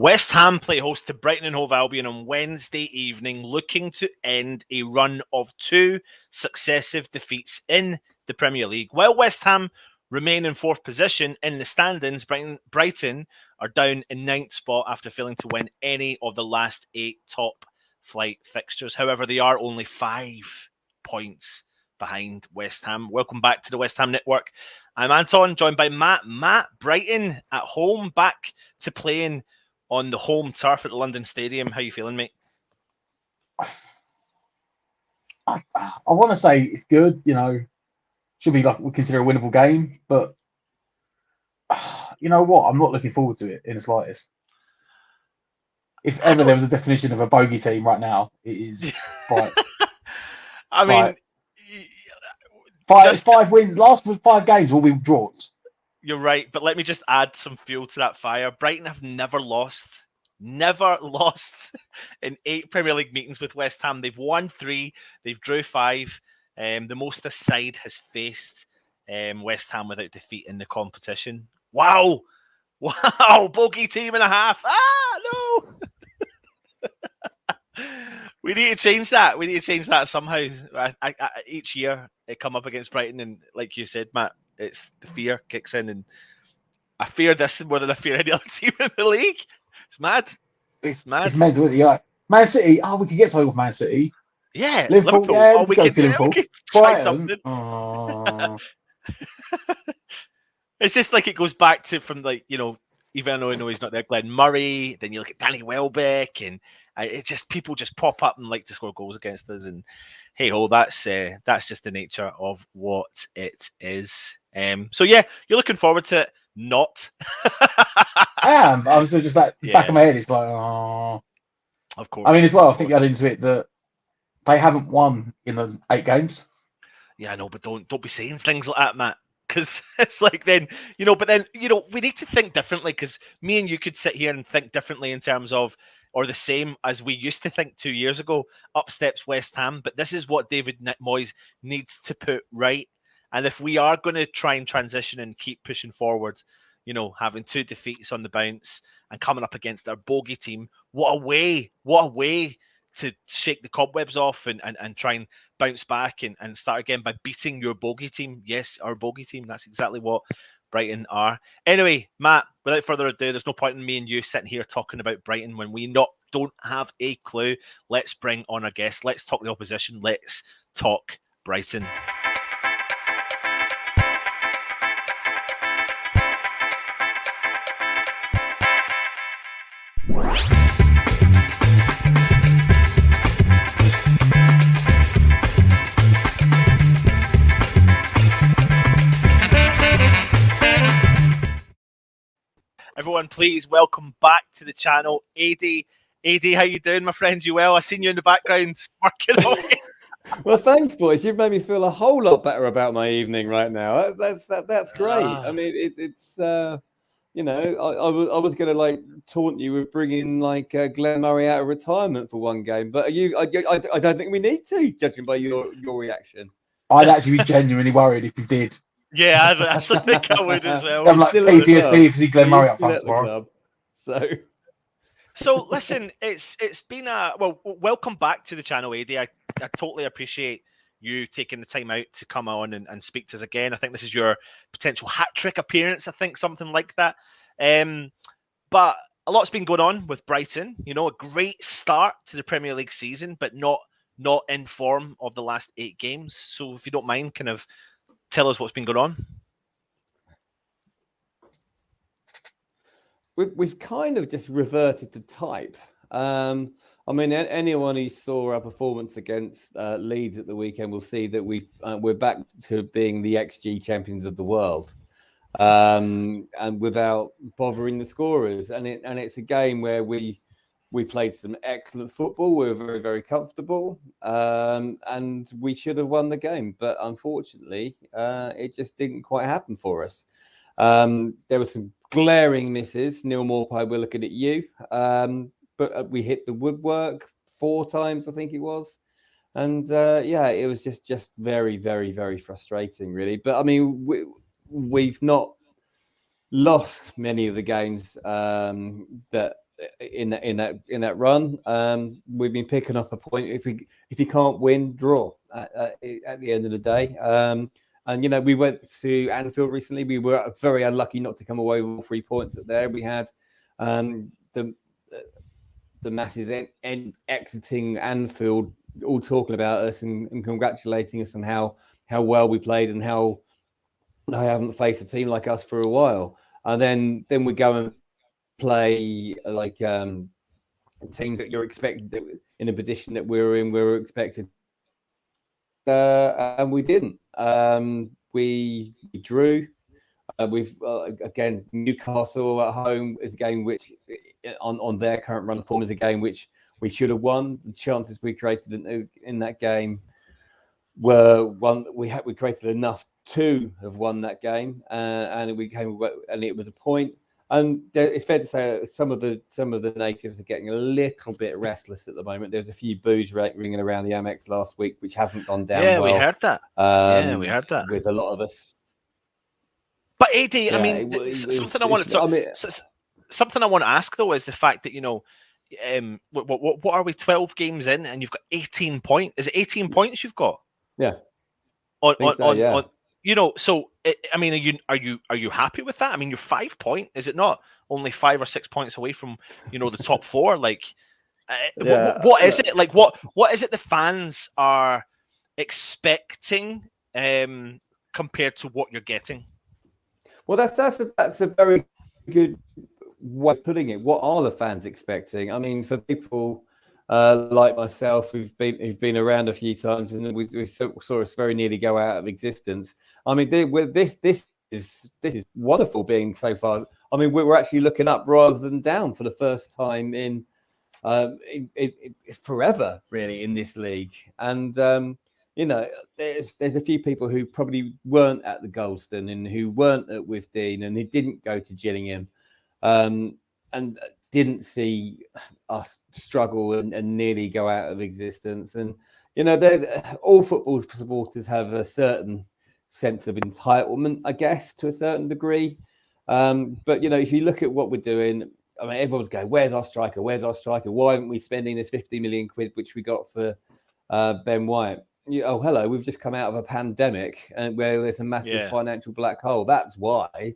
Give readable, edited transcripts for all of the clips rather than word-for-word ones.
West Ham play host to Brighton and Hove Albion on Wednesday evening, looking to end a run of 2 successive defeats in the Premier League. While West Ham remain in 4th position in the standings, Brighton are down in 9th spot after failing to win any of the last 8 top-flight fixtures. However, they are only 5 points behind West Ham. Welcome back to the West Ham Network. I'm Anton, joined by Matt. Matt, Brighton at home, back to playing on the home turf at the London Stadium. How you feeling, mate? I want to say it's good, should be like we consider a winnable game, but you know what? I'm not looking forward to it in the slightest. If ever there was a definition of a bogey team right now, it is Brighton. I mean, five wins. Last 5 games will be draws. You're right, but let me just add some fuel to that fire. Brighton have never lost in 8 Premier League meetings with West Ham. They've won 3, they've drew 5. The most this side has faced West Ham without defeat in the competition. Wow, bogey team and a half. No. We need to change that. We need to change that somehow. Each year they come up against Brighton, and like you said, Matt, it's the fear kicks in, and I fear this more than I fear any other team in the league. It's mad. It's mad. It's mental. Yeah. Man City. Oh, we could get something with Man City. Yeah, Liverpool. Yeah, we could try something. It's just like it goes back to from even though I know he's not there, Glenn Murray. Then you look at Danny Welbeck, and it just people just pop up and like to score goals against us. And hey ho, that's just the nature of what it is. So yeah, you're looking forward to it. Not. I am. I was just like back of my head. It's like, oh. Of course. I mean, as well, I think you add into it that they haven't won in the 8 games. Yeah, I know, but don't be saying things like that, Matt. Because it's like then, but then, we need to think differently, because me and you could sit here and think differently in terms of, or the same as we used to think 2 years ago, up steps West Ham. But this is what David Moyes needs to put right. And if we are going to try and transition and keep pushing forward, having 2 defeats on the bounce and coming up against our bogey team, what a way to shake the cobwebs off and try and bounce back and start again by beating your bogey team. Yes, our bogey team. That's exactly what Brighton are. Anyway, Matt, without further ado, there's no point in me and you sitting here talking about Brighton when we don't have a clue. Let's bring on our guest. Let's talk the opposition. Let's talk Brighton. Everyone, please welcome back to the channel, AD. AD, how you doing, my friend? You well? I seen you in the background working away. Well, thanks, boys. You've made me feel a whole lot better about my evening right now. That's great. I mean, it's I was going to taunt you with bringing Glenn Murray out of retirement for one game, but I don't think we need to, judging by your reaction. I'd actually be genuinely worried if you did. Yeah, I actually think I would as well. I'm like PTSD if you see Glenn Murray up front tomorrow. So listen, it's been welcome back to the channel, AD. I totally appreciate you taking the time out to come on and speak to us again. I think this is your potential hat-trick appearance, I think, something like that. But a lot's been going on with Brighton. A great start to the Premier League season, but not in form of the last 8 games. So if you don't mind, kind of tell us what's been going on. We've kind of just reverted to type. I mean, anyone who saw our performance against Leeds at the weekend will see that we're back to being the XG champions of the world, and without bothering the scorers. And it's a game where we played some excellent football. We were very, very comfortable, and we should have won the game. But unfortunately, it just didn't quite happen for us. There were some glaring misses. Neil Morpie, we're looking at you. But we hit the woodwork 4 times, I think it was. And it was just very, very, very frustrating, really. But I mean, we've not lost many of the games that in that run. We've been picking up a point. If you can't win, draw at the end of the day. And we went to Anfield recently. We were very unlucky not to come away with all 3 points up there. We had the masses exiting Anfield, all talking about us and congratulating us on how well we played and how I haven't faced a team like us for a while. And then we go and play like teams that you're expected in a position that we were expected, and we didn't. We drew. We've again, Newcastle at home is a game which, on their current run of form, is a game which we should have won. The chances we created in that game were one. We created enough to have won that game, and it was a point. And it's fair to say some of the natives are getting a little bit restless at the moment. There's a few boos ringing around the Amex last week, which hasn't gone down well. We heard that. We heard that with a lot of us. But AD, I mean, something I want to ask though is the fact that what are we 12 games in and you've got 18 points? Is it 18 points you've got? Yeah. So I mean, are you happy with that? I mean, you're 5 points. Is it not only 5 or 6 points away from the top four? Like, what is it like? What is it the fans are expecting compared to what you're getting? Well, that's a very good way of putting it. What are the fans expecting? I mean, for people like myself who've been around a few times and we saw us very nearly go out of existence. I mean, this is wonderful being so far. I mean, we're actually looking up rather than down for the first time in forever, really, in this league. And there's a few people who probably weren't at the Goldstone and who weren't at Withdean and who didn't go to Gillingham, and didn't see us struggle and nearly go out of existence. And all football supporters have a certain sense of entitlement, I guess, to a certain degree. But if you look at what we're doing, I mean, everyone's going, "Where's our striker? Where's our striker? Why aren't we spending this 50 million quid which we got for Ben White?" Oh, hello, we've just come out of a pandemic and where there's a massive financial black hole. That's why.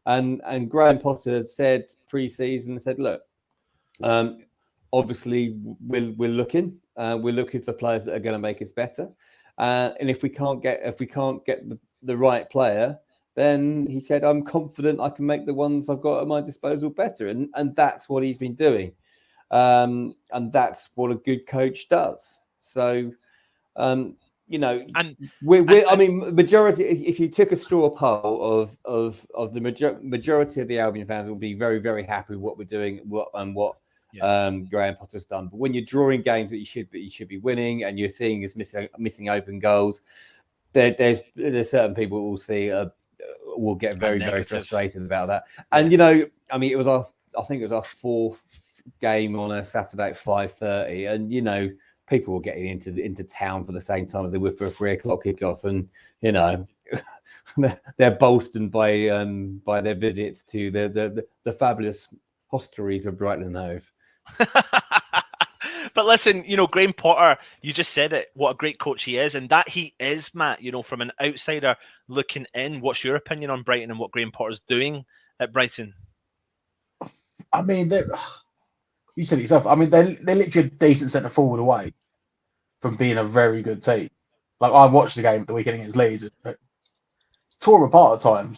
And Graham Potter said pre-season, look, obviously we're looking for players that are going to make us better, and if we can't get the right player, then he said, I'm confident I can make the ones I've got at my disposal better, and that's what he's been doing, and that's what a good coach does. So. I mean, majority. If you took a straw poll of the majority of the Albion fans, will be very, very happy with what we're doing, what Graham Potter's done. But when you're drawing games that you should be winning, and you're seeing us missing open goals, there's certain people who will get very, very frustrated about that. And I mean, I think it was our fourth game on a Saturday at 5:30, and people were getting into town for the same time as they were for a 3 o'clock kickoff, and they're bolstered by their visits to the fabulous hostelries of Brighton and Hove. But listen, Graham Potter, you just said it. What a great coach he is, and that he is, Matt. From an outsider looking in, what's your opinion on Brighton and what Graham Potter's doing at Brighton? I mean, you said it yourself. I mean, they're literally a decent centre forward away from being a very good team. Like, I watched the game at the weekend against Leeds. Tore them apart at times.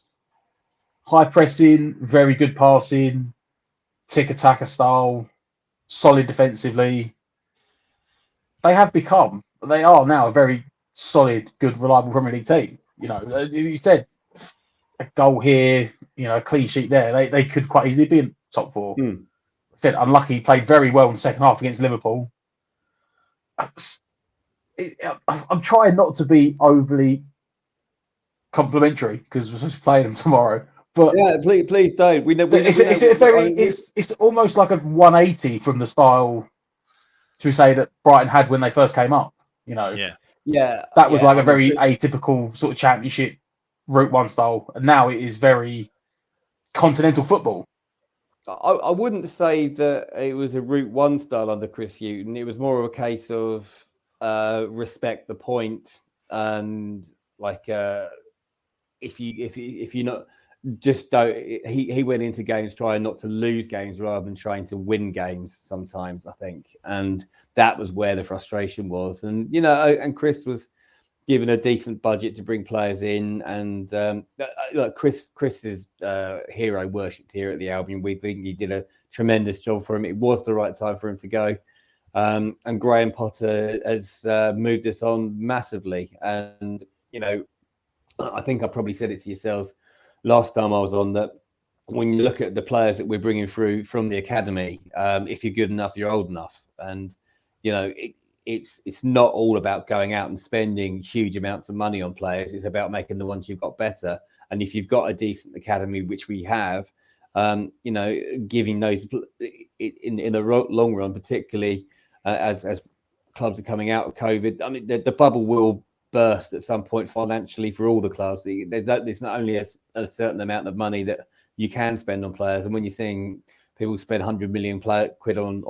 High pressing, very good passing, tick-attacker style, solid defensively. They are now a very solid, good, reliable Premier League team. You said a goal here, a clean sheet there. They could quite easily be in top four. Said unlucky, played very well in the second half against Liverpool. I'm trying not to be overly complimentary because we're supposed to play them tomorrow. But yeah, please don't. It's almost like a 180 from the style to say that Brighton had when they first came up. That was like a very atypical sort of Championship Route 1 style, and now it is very continental football. I wouldn't say that it was a Route One style under Chris Hughton. It was more of a case of respect the point, and like if you not just don't. He went into games trying not to lose games rather than trying to win games. Sometimes I think, and that was where the frustration was. And and Chris was given a decent budget to bring players in, and look, Chris is hero worshipped here at the Albion. We think he did a tremendous job for him. It was the right time for him to go, and Graham Potter has moved us on massively. And I think I probably said it to yourselves last time I was on, that when you look at the players that we're bringing through from the academy, if you're good enough, you're old enough, and it's not all about going out and spending huge amounts of money on players. It's about making the ones you've got better. And if you've got a decent academy, which we have, giving those in the long run, particularly as clubs are coming out of COVID. I mean, the bubble will burst at some point financially for all the clubs. There's not only a certain amount of money that you can spend on players, and when you're seeing people spend 100 million quid on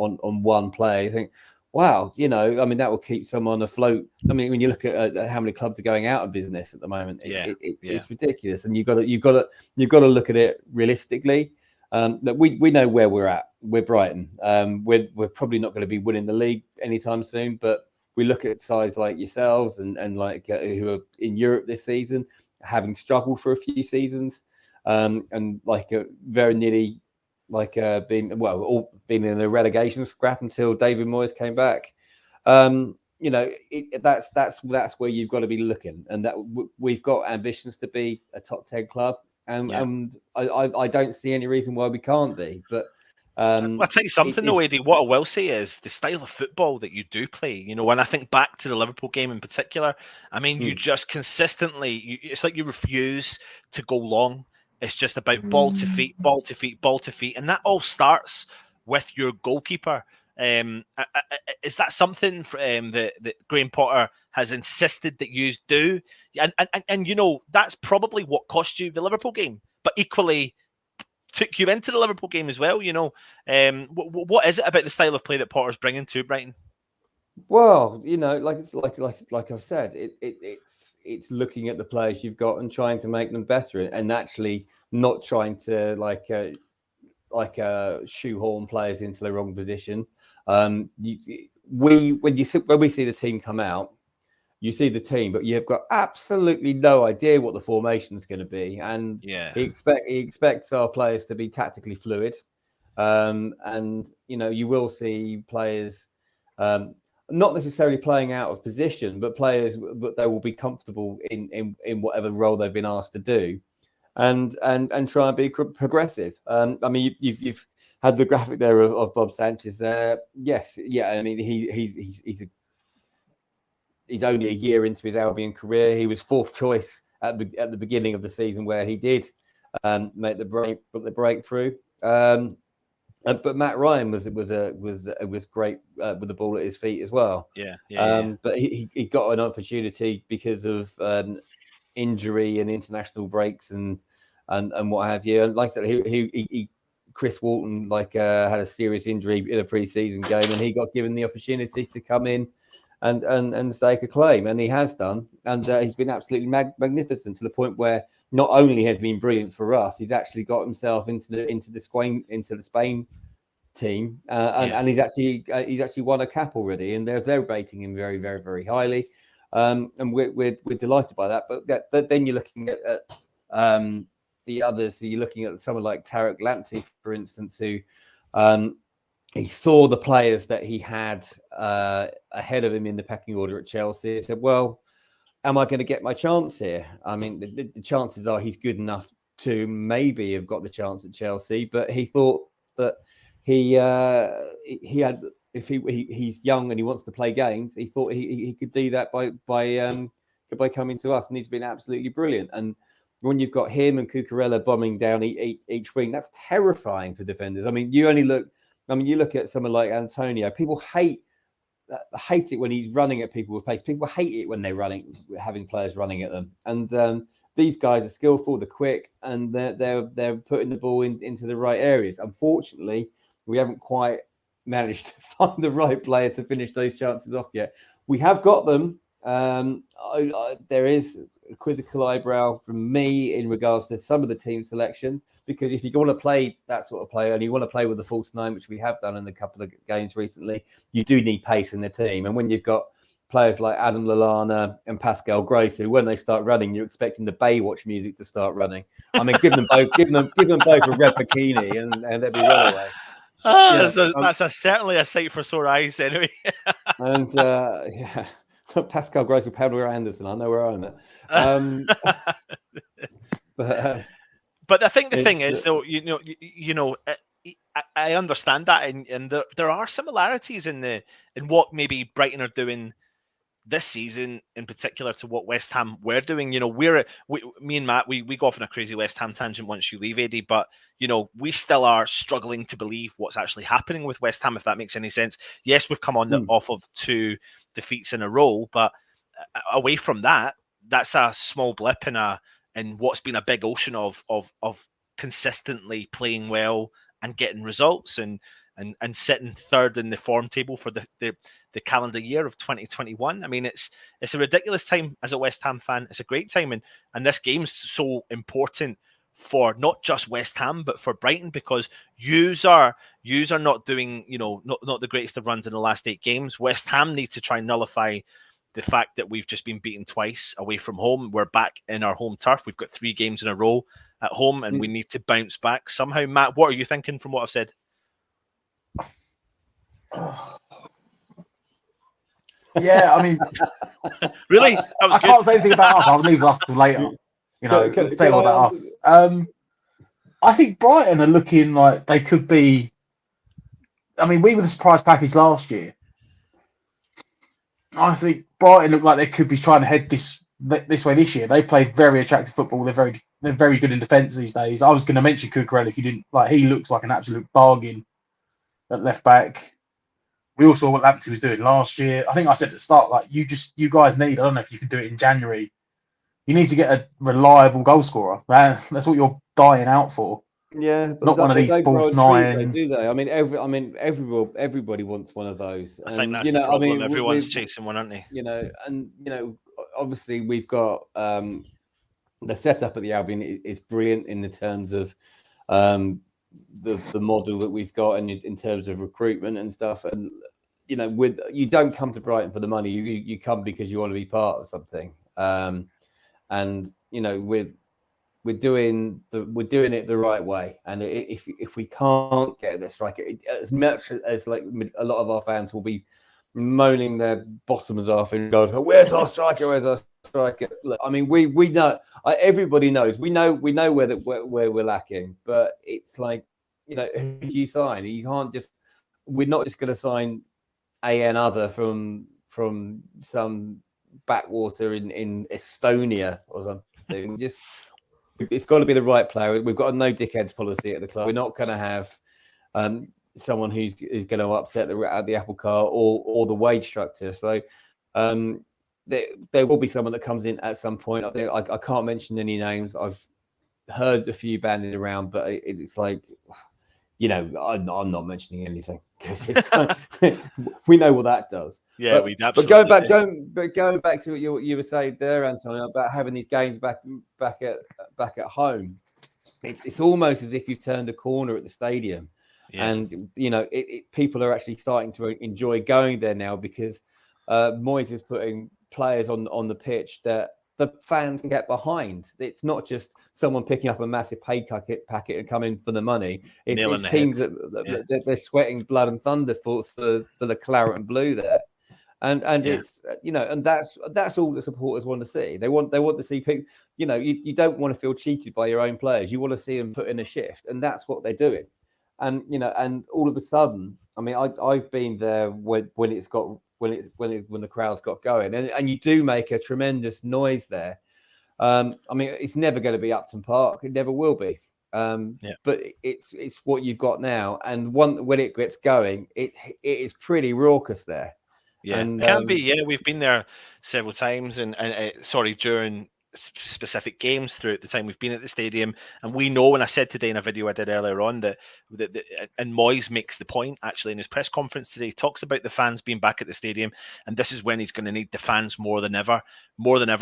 one player, you think, wow, I mean, that will keep someone afloat. I mean, when you look at how many clubs are going out of business at the moment, it's ridiculous. And you've got to look at it realistically. That we know where we're at. We're Brighton. We're probably not going to be winning the league anytime soon. But we look at sides like yourselves and like who are in Europe this season, having struggled for a few seasons, and like very nearly. Being in a relegation scrap until David Moyes came back. That's where you've got to be looking, and that we've got ambitions to be a top 10 club, and I don't see any reason why we can't be. But I'll tell you something though, Eddie. What I will say is the style of football that you do play. When I think back to the Liverpool game in particular, I mean, you just consistently, it's like you refuse to go long. It's just about ball to feet, ball to feet, ball to feet. And that all starts with your goalkeeper. Is that something that Graham Potter has insisted that you do? And that's probably what cost you the Liverpool game, but equally took you into the Liverpool game as well. What is it about the style of play that Potter's bringing to Brighton? Well, like I've said, it's looking at the players you've got and trying to make them better, and actually not trying to shoehorn players into the wrong position. When we see the team come out, you see the team, but you've got absolutely no idea what the formation is going to be, and he expects our players to be tactically fluid, and you will see players. Not necessarily playing out of position, but they will be comfortable in whatever role they've been asked to do, and try and be progressive. I mean, you've had the graphic there of Bob Sanchez there. Yes, yeah. I mean, he's only a year into his Albion career. He was fourth choice at the beginning of the season, where he did make the breakthrough. But Matt Ryan was great with the ball at his feet as well. But he got an opportunity because of injury and international breaks and what have you. And like I said, Chris Walton had a serious injury in a pre-season game, and he got given the opportunity to come in and stake a claim, and he has done. And he's been absolutely magnificent, to the point where not only has he been brilliant for us, he's actually got himself into the Spain team, and he's actually won a cap already, and they're rating him very, very, very highly, and we're delighted by that. But then you're looking at the others. So you're looking at someone like Tarek Lamptey, for instance, who he saw the players that he had ahead of him in the pecking order at Chelsea. He said, well, am I going to get my chance here? I mean, the chances are he's good enough to maybe have got the chance at Chelsea, but he thought that he had, if he's young and he wants to play games, he thought he could do that by coming to us, and he's been absolutely brilliant. And when you've got him and Cucurella bombing down each wing, that's terrifying for defenders. I mean, you look at someone like Antonio. People hate it when he's running at people with pace. People hate it when they're having players running at them. And these guys are skillful, they're quick, and they're putting the ball into the right areas. Unfortunately, we haven't quite managed to find the right player to finish those chances off yet. We have got them. There is a quizzical eyebrow from me in regards to some of the team selections, because if you want to play that sort of player and you want to play with the false nine, which we have done in a couple of games recently, you do need pace in the team. And when you've got players like Adam Lallana and Pascal Gross, who when they start running, you're expecting the Baywatch music to start running. I mean, give them both a red bikini and they'll be well away. That's certainly a sight for sore eyes, anyway. And Pascal Gross with Pamela Anderson, I know where I'm at. But I think the thing is, though, I understand that, and there are similarities in what maybe Brighton are doing this season, in particular, to what West Ham were doing. Me and Matt, we go off on a crazy West Ham tangent once you leave, Eddie, but we still are struggling to believe what's actually happening with West Ham, if that makes any sense. Yes, we've come on off of 2 defeats in a row, but away from that, that's a small blip in what's been a big ocean of consistently playing well and getting results and sitting third in the form table for the calendar year of 2021. I mean, it's a ridiculous time as a West Ham fan. It's a great time, and this game's so important for not just West Ham but for Brighton, because yous are not doing not the greatest of runs in the last 8 games. West Ham need to try and nullify the fact that we've just been beaten twice away from home. We're back in our home turf. We've got 3 games in a row at home, and we need to bounce back somehow. Matt, what are you thinking from what I've said? Yeah, I mean, really, I can't say anything about us. I'll leave us to later. Say all about us. I think Brighton are looking like they could be. I mean, we were the surprise package last year. I think Brighton look like they could be trying to head this way this year. They played very attractive football. They're very good in defence these days. I was going to mention Cucurella if you didn't. He looks like an absolute bargain at left back. We all saw what Lamptey was doing last year. I think I said at the start, you guys need. I don't know if you can do it in January. You need to get a reliable goal scorer. Man, that's what you're dying out for. Yeah, but not one of these false nines. Do they? I mean, everybody wants one of those. I think that's the problem. Everyone's chasing one, aren't they? Obviously we've got the setup at the Albion is brilliant in the terms of the model that we've got and in terms of recruitment and stuff. And you don't come to Brighton for the money. You come because you want to be part of something. We're doing it the right way, and if we can't get this striker, as much as like a lot of our fans will be moaning their bottoms off and go, "Where's our striker? Where's our striker?" Look, I mean, we know, everybody knows, we know where we're lacking, but it's like, who do you sign? You can't just. We're not just going to sign another from some backwater in Estonia or something. It's got to be the right player. We've got a no dickheads policy at the club. We're not going to have someone who's going to upset the apple cart or the wage structure. So there will be someone that comes in at some point. I can't mention any names. I've heard a few bandied around, but it's like, I'm not mentioning anything because we know what that does. Yeah, but going back to what you were saying there, Antonio, about having these games back at home, it's almost as if you've turned a corner at the stadium, and people are actually starting to enjoy going there now because Moyes is putting players on the pitch that the fans can get behind. It's not just someone picking up a massive pay packet and coming for the money. It's teams that they're sweating blood and thunder for the claret and blue there, and it's and that's all the supporters want to see. They want to see people. You don't want to feel cheated by your own players. You want to see them put in a shift, and that's what they're doing. And and all of a sudden, I mean, I've been there when the crowd's got going, and you do make a tremendous noise there. I mean, it's never going to be Upton Park; it never will be. But it's what you've got now, and when it gets going, it is pretty raucous there. Yeah, and, it can be. Yeah, we've been there several times, and during specific games throughout the time we've been at the stadium, and we know. And I said today in a video I did earlier on that and Moyes makes the point actually in his press conference today. He talks about the fans being back at the stadium, and this is when he's going to need the fans more than ever,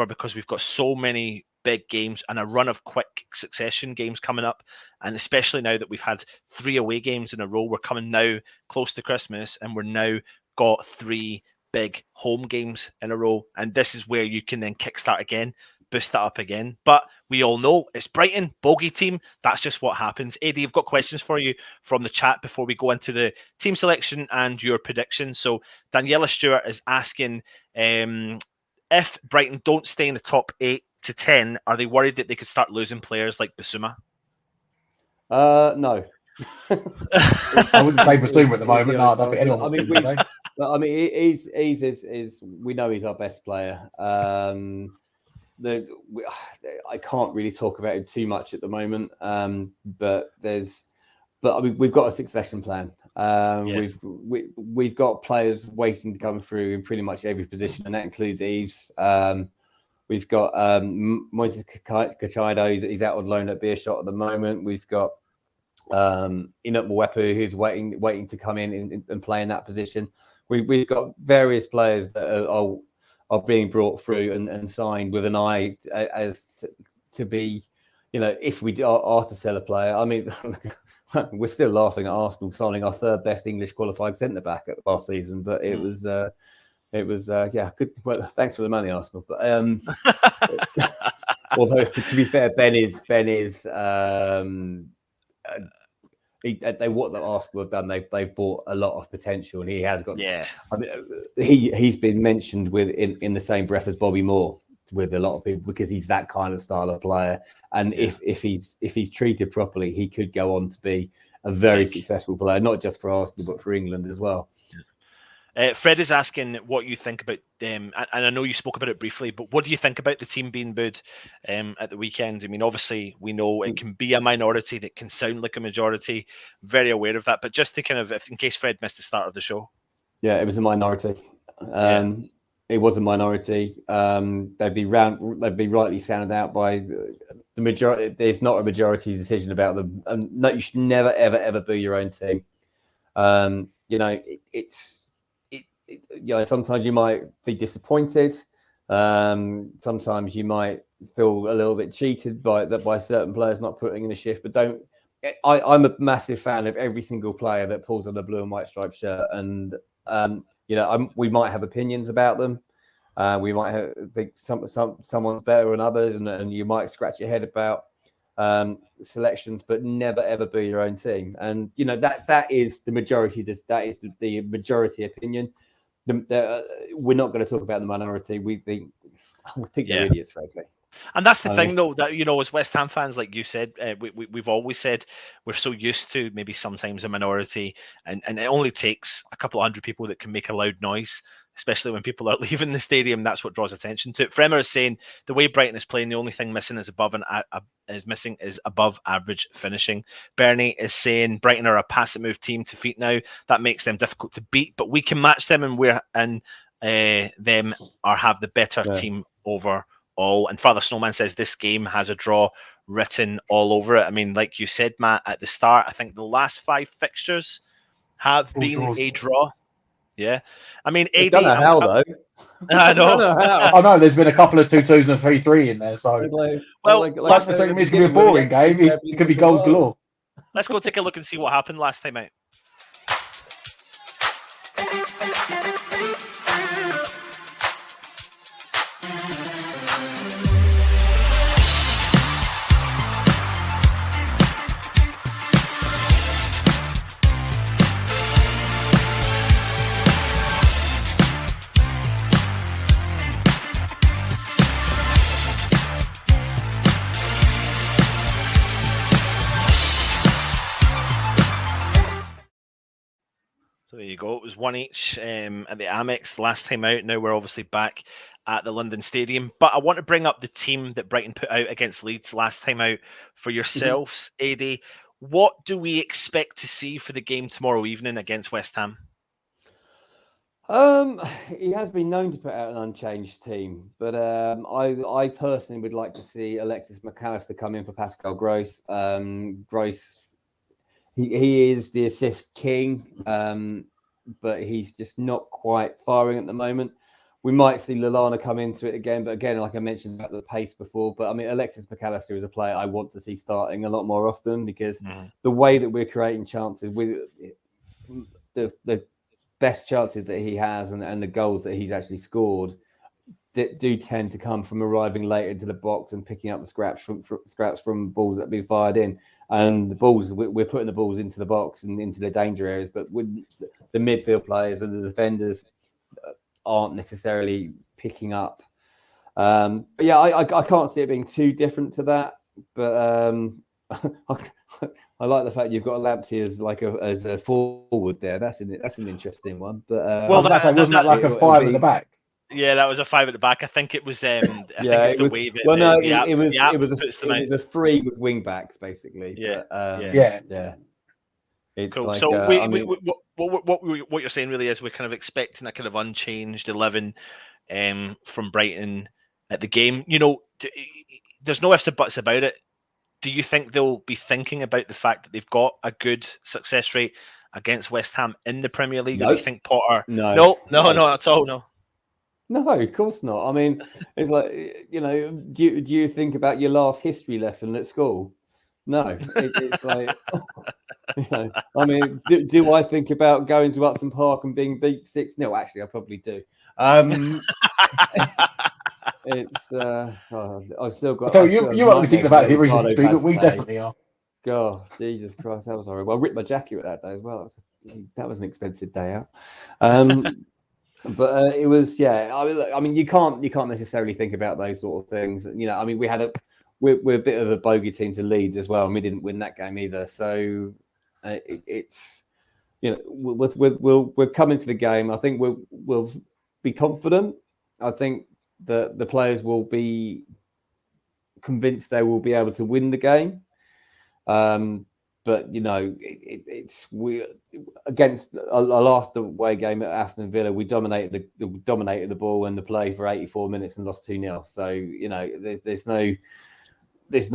because we've got so many big games and a run of quick succession games coming up, and especially now that we've had 3 away games in a row. We're coming now close to Christmas, and we're now got 3 big home games in a row, and this is where you can then kickstart again, boost that up again. But we all know it's Brighton, bogey team. That's just what happens. Eddie, I've got questions for you from the chat before we go into the team selection and your predictions. So Daniela Stewart is asking, if Brighton don't stay in the top 8 to 10, are they worried that they could start losing players like Basuma? No. I wouldn't say Basuma at the moment. No, I don't think anyone. He's we know he's our best player. I can't really talk about him too much at the moment. But we've got a succession plan. We've got players waiting to come through in pretty much every position, and that includes Eves. We've got Moises Caicedo. He's out on loan at Beershot at the moment. We've got Inuk Mwepu, who's waiting to come in and play in that position. We've got various players that are being brought through and signed with an eye as to be, if we are to sell a player. I mean, we're still laughing at Arsenal signing our 3rd best English qualified centre back at last season, but it was good. Well, thanks for the money, Arsenal. But although to be fair, Ben is what the Arsenal have done. They've bought a lot of potential, and he has got. Yeah, I mean, he's been mentioned in the same breath as Bobby Moore with a lot of people because he's that kind of style of player. And if he's treated properly, he could go on to be a very successful player, not just for Arsenal but for England as well. Fred is asking what you think about them, and I know you spoke about it briefly, but what do you think about the team being booed at the weekend? I mean, obviously, we know it can be a minority that can sound like a majority. Very aware of that, but just to kind of, in case Fred missed the start of the show. Yeah, it was a minority. It was a minority. They'd be rightly sounded out by the majority. There's not a majority decision about them. No, you should never, ever boo your own team. Sometimes you might be disappointed. Sometimes you might feel a little bit cheated by certain players not putting in a shift. But I'm a massive fan of every single player that pulls on the blue and white striped shirt. And we might have opinions about them. We might think someone's better than others, and you might scratch your head about selections, but never ever boo your own team. And that is the majority. That is the majority opinion. We're not going to talk about the minority. We think they're idiots, frankly. And that's the thing, though, that as West Ham fans, like you said, we've always said we're so used to maybe sometimes a minority, and it only takes a couple of hundred people that can make a loud noise, especially when people are leaving the stadium. That's what draws attention to it. Fremer is saying the way Brighton is playing, the only thing missing is above average finishing. Bernie is saying Brighton are a pass and move team to feet now. That makes them difficult to beat, but we can match them, and them have the better team over. And Father Snowman says this game has a draw written all over it. I mean, like you said, Matt, at the start, I think the last 5 fixtures have been a draw. Yeah. I mean, I don't know how, though. I know. I know there's been a couple of 2-2s and 3-3 in there. So, it's going to be a boring game. It could be goals galore. Let's go take a look and see what happened last time out. There you go. It was 1-1 at the Amex last time out. Now we're obviously back at the London Stadium. But I want to bring up the team that Brighton put out against Leeds last time out for yourselves, Eddie. What do we expect to see for the game tomorrow evening against West Ham? He has been known to put out an unchanged team, but I personally would like to see Alexis McAllister come in for Pascal Gross. Gross, he is the assist king, but he's just not quite firing at the moment. We might see Lallana come into it again, but again, like I mentioned about the pace before, but I mean, Alexis McAllister is a player I want to see starting a lot more often because the way that we're creating chances with the best chances that he has and the goals that he's actually scored do tend to come from arriving late into the box and picking up the scraps from balls that have been fired in. And the balls, we're putting the balls into the box and into the danger areas, but with the midfield players and the defenders aren't necessarily picking up. But yeah, I can't see it being too different to that. But I like the fact you've got Lamptey as a forward there. That's an interesting one. But I was about to say, wasn't that like a 5 at the back? Yeah, that was a 5 at the back. I think it was. I think it's the way that well, no, the app, it was a 3 with wing backs basically. Yeah, but, yeah. It's cool. Like, so what you're saying really is we're kind of expecting a kind of unchanged 11 from Brighton at the game. You know, there's no ifs or buts about it. Do you think they'll be thinking about the fact that they've got a good success rate against West Ham in the Premier League? No. Or do you think Potter? No, not at all. No, of course not. I mean, it's like, you know, do you think about your last history lesson at school? No, it's like, you know, I mean, do I think about going to Upton Park and being beat 6-0? Actually, I probably do. It's I've still got. So you won't be thinking about the recent history, but we definitely are. God, Jesus Christ, that was horrible. I ripped my jacket that day as well. That was an expensive day out. But it was, yeah. I mean, you can't necessarily think about those sort of things. You know, I mean, we're a bit of a bogey team to Leeds as well, and we didn't win that game either. So it's, you know, we'll come into the game. I think we'll be confident. I think that the players will be convinced they will be able to win the game. But you know, we against a last away game at Aston Villa, we dominated the ball and the play for 84 minutes and lost 2-0. So you know, there's no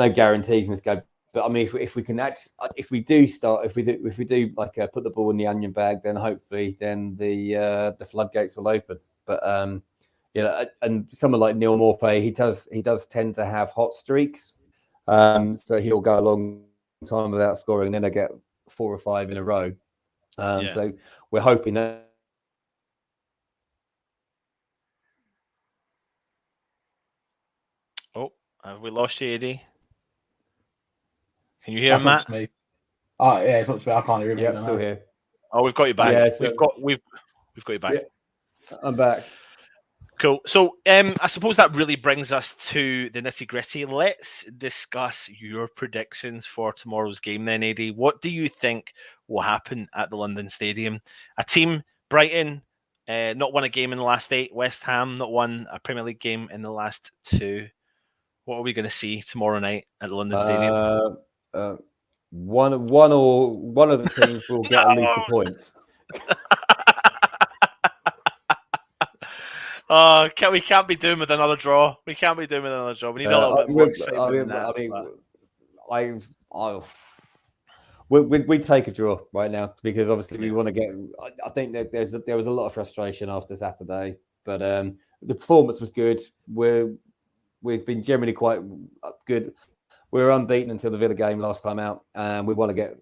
guarantees in this game. But I mean, if we do like put the ball in the onion bag, then hopefully the floodgates will open. But you know, and someone like Neil Maupay, he does tend to have hot streaks. So he'll go a long time without scoring, and then they get 4 or 5 in a row. So we're hoping that. Oh, have we lost you, Eddie? Can you hear Matt? Me. Oh yeah, it's not me. I can't hear him. Yeah, I'm still here. Oh, we've got you back. Yeah, so, we've got you back. Yeah, I'm back. Cool. So I suppose that really brings us to the nitty-gritty. Let's discuss your predictions for tomorrow's game then, Eddie. What do you think will happen at the London Stadium? A team, Brighton, not won a game in the last 8. West Ham, not won a Premier League game in the last 2. What are we going to see tomorrow night at the London Stadium? One of the teams will get at least a point. Oh, we can't be doing with another draw. We can't be doing with another draw. We need a little bit more excitement than that. We take a draw right now because obviously we want to get. I think that there was a lot of frustration after Saturday, but the performance was good. We've been generally quite good. We were unbeaten until the Villa game last time out, and we want to get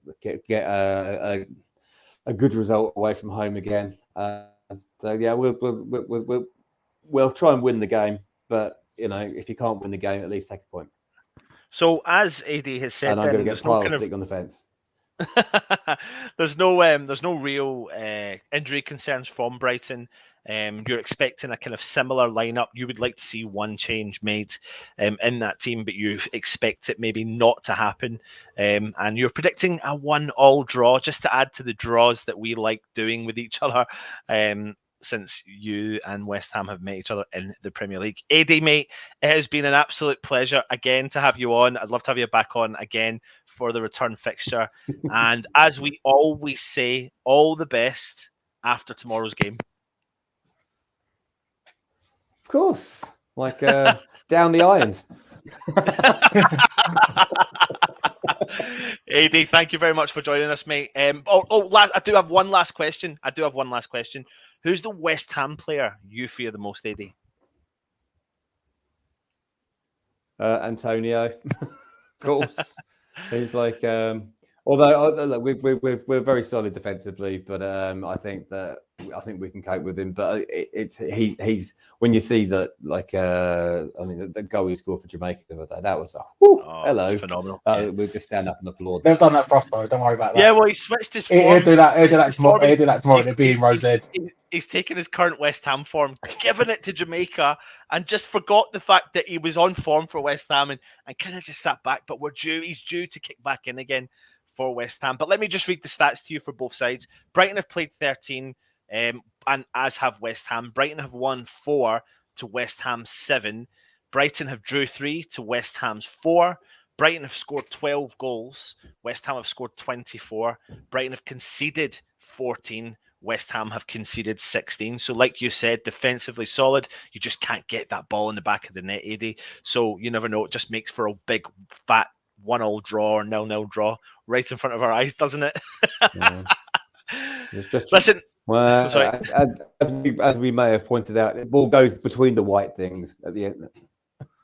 a good result away from home again. So yeah, we'll try and win the game, but you know, if you can't win the game, at least take a point. So as AD has said, and I'm going to get Pyle stick on the fence. There's no real injury concerns from Brighton. You're expecting a kind of similar lineup. You would like to see one change made in that team, but you expect it maybe not to happen. And you're predicting a 1-1 draw, just to add to the draws that we like doing with each other. Since you and West Ham have met each other in the Premier League. Eddie, mate, it has been an absolute pleasure again to have you on. I'd love to have you back on again for the return fixture. And as we always say, all the best after tomorrow's game. Of course. Like down the irons. AD, thank you very much for joining us, mate. I do have one last question. Who's the West Ham player you fear the most, AD? Antonio, of course. He's like, although we're very solid defensively, but I think we can cope with him. But he's when you see that, like, the goal he scored for Jamaica the other day, that was hello, phenomenal. We'll just stand up and applaud. They've done that for us, though. Don't worry about that. Yeah, well, he switched his form. He'll do that tomorrow. He'll do that tomorrow. It'll be in Rose Ed. He's taken his current West Ham form, given it to Jamaica, and just forgot the fact that he was on form for West Ham and kind of just sat back. But he's due to kick back in again for West Ham. But let me just read the stats to you for both sides. Brighton have played 13, and as have West Ham. Brighton have won 4 to West Ham's 7. Brighton have drew 3 to West Ham's 4. Brighton have scored 12 goals. West Ham have scored 24. Brighton have conceded 14. West Ham have conceded 16. So like you said, defensively solid. You just can't get that ball in the back of the net, AD. So you never know. It just makes for a big, fat 1-1 draw or 0-0 draw right in front of our eyes, doesn't it? Yeah. Listen. Well, as we may have pointed out, the ball goes between the white things at the end.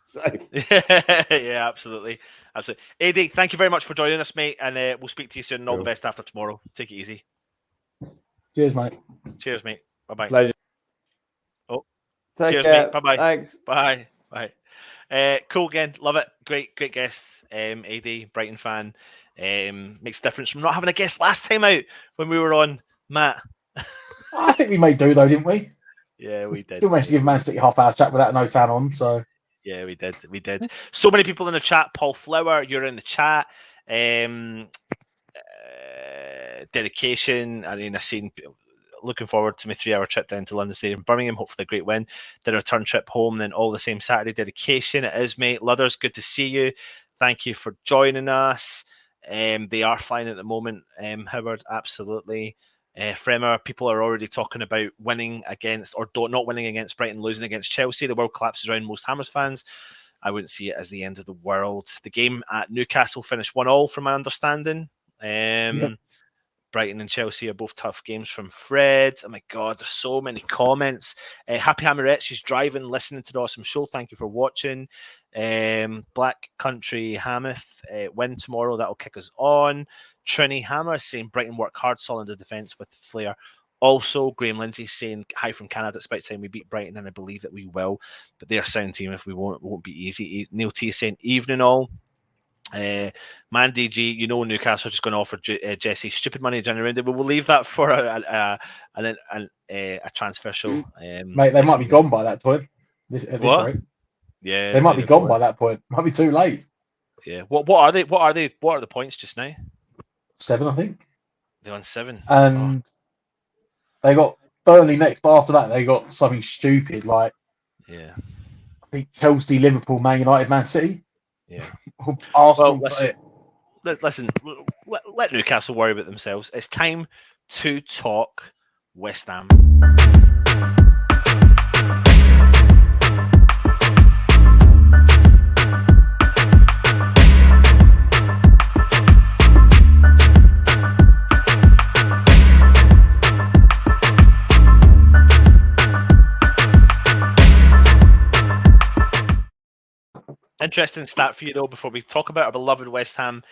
So. Yeah, absolutely. AD, thank you very much for joining us, mate. And we'll speak to you soon. And all the best after tomorrow. Take it easy. Cheers, mate. Cheers, mate. Bye-bye. Pleasure. Oh, take cheers, care. Mate. Bye-bye. Thanks. Bye. Cool again. Love it. Great guest. AD, Brighton fan. Makes a difference from not having a guest last time out when we were on, Matt. I think we made do, though, didn't we? Yeah, we did. Still managed to give Man City half-hour chat without no fan on, so... Yeah, we did. So many people in the chat. Paul Flower, you're in the chat. Dedication. I mean, I've seen. Looking forward to my 3-hour trip down to London Stadium, Birmingham. Hopefully, a great win. Then a return trip home. Then all the same Saturday. Dedication. It is, mate. Luthers, good to see you. Thank you for joining us. They are flying at the moment. Howard, absolutely. Fremer, people are already talking about winning against or not winning against Brighton, losing against Chelsea. The world collapses around most Hammers fans. I wouldn't see it as the end of the world. The game at Newcastle finished 1-1 from my understanding. Brighton and Chelsea are both tough games from Fred. Oh my God, there's so many comments. Happy Hammerette, she's driving, listening to the awesome show. Thank you for watching. Black Country Hamath, win tomorrow. That'll kick us on. Trini Hammer saying Brighton work hard, solid in defence with flair. Also, Graham Lindsay saying hi from Canada. It's about time we beat Brighton, and I believe that we will. But they're a sound team. If we won't, it won't be easy. Neil T saying evening all. Mandy G, you know Newcastle are just going to offer Jesse stupid money in January. We'll leave that for a transfer show. Mate, they might be gone by that point. At this rate. Yeah, they might be gone by that point. Might be too late. Yeah. What are they? What are the points just now? 7, I think. They're on 7. And they got Burnley next, but after that they got something stupid like I think Chelsea, Liverpool, Man United, Man City. Yeah. Arsenal. Well, listen, let Newcastle worry about themselves. It's time to talk West Ham. Interesting stat for you, though, before we talk about our beloved West Ham.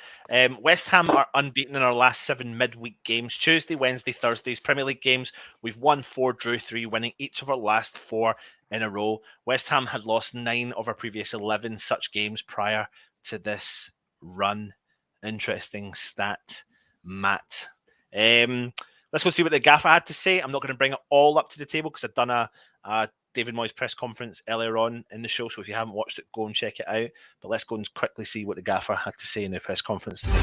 West Ham are unbeaten in our last 7 midweek games. Tuesday, Wednesday, Thursdays, Premier League games. We've won 4, drew 3, winning each of our last 4 in a row. West Ham had lost 9 of our previous 11 such games prior to this run. Interesting stat, Matt. Let's go see what the gaffer had to say. I'm not going to bring it all up to the table because I've done a David Moyes press conference earlier on in the show, so if you haven't watched it, go and check it out. But let's go and quickly see what the gaffer had to say in the press conference today.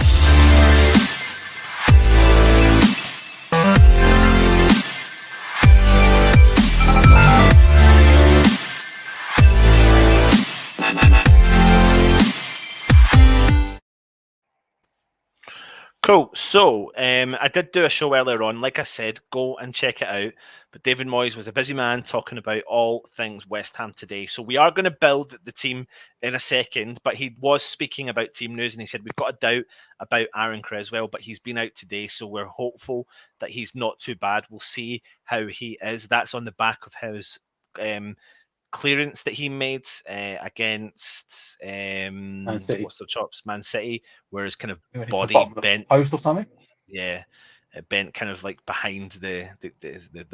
Cool. So I did do a show earlier on. Like I said, go and check it out. But David Moyes was a busy man talking about all things West Ham today. So we are going to build the team in a second. But he was speaking about team news and he said, we've got a doubt about Aaron Creswell, but he's been out today. So we're hopeful that he's not too bad. We'll see how he is. That's on the back of his clearance that he made against Man City. what's their chops, Man City, where his kind of He went into the body bottom of the bent. post or something. Yeah, it bent kind of like behind the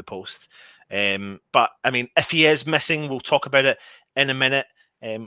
post. But I mean, if he is missing, we'll talk about it in a minute.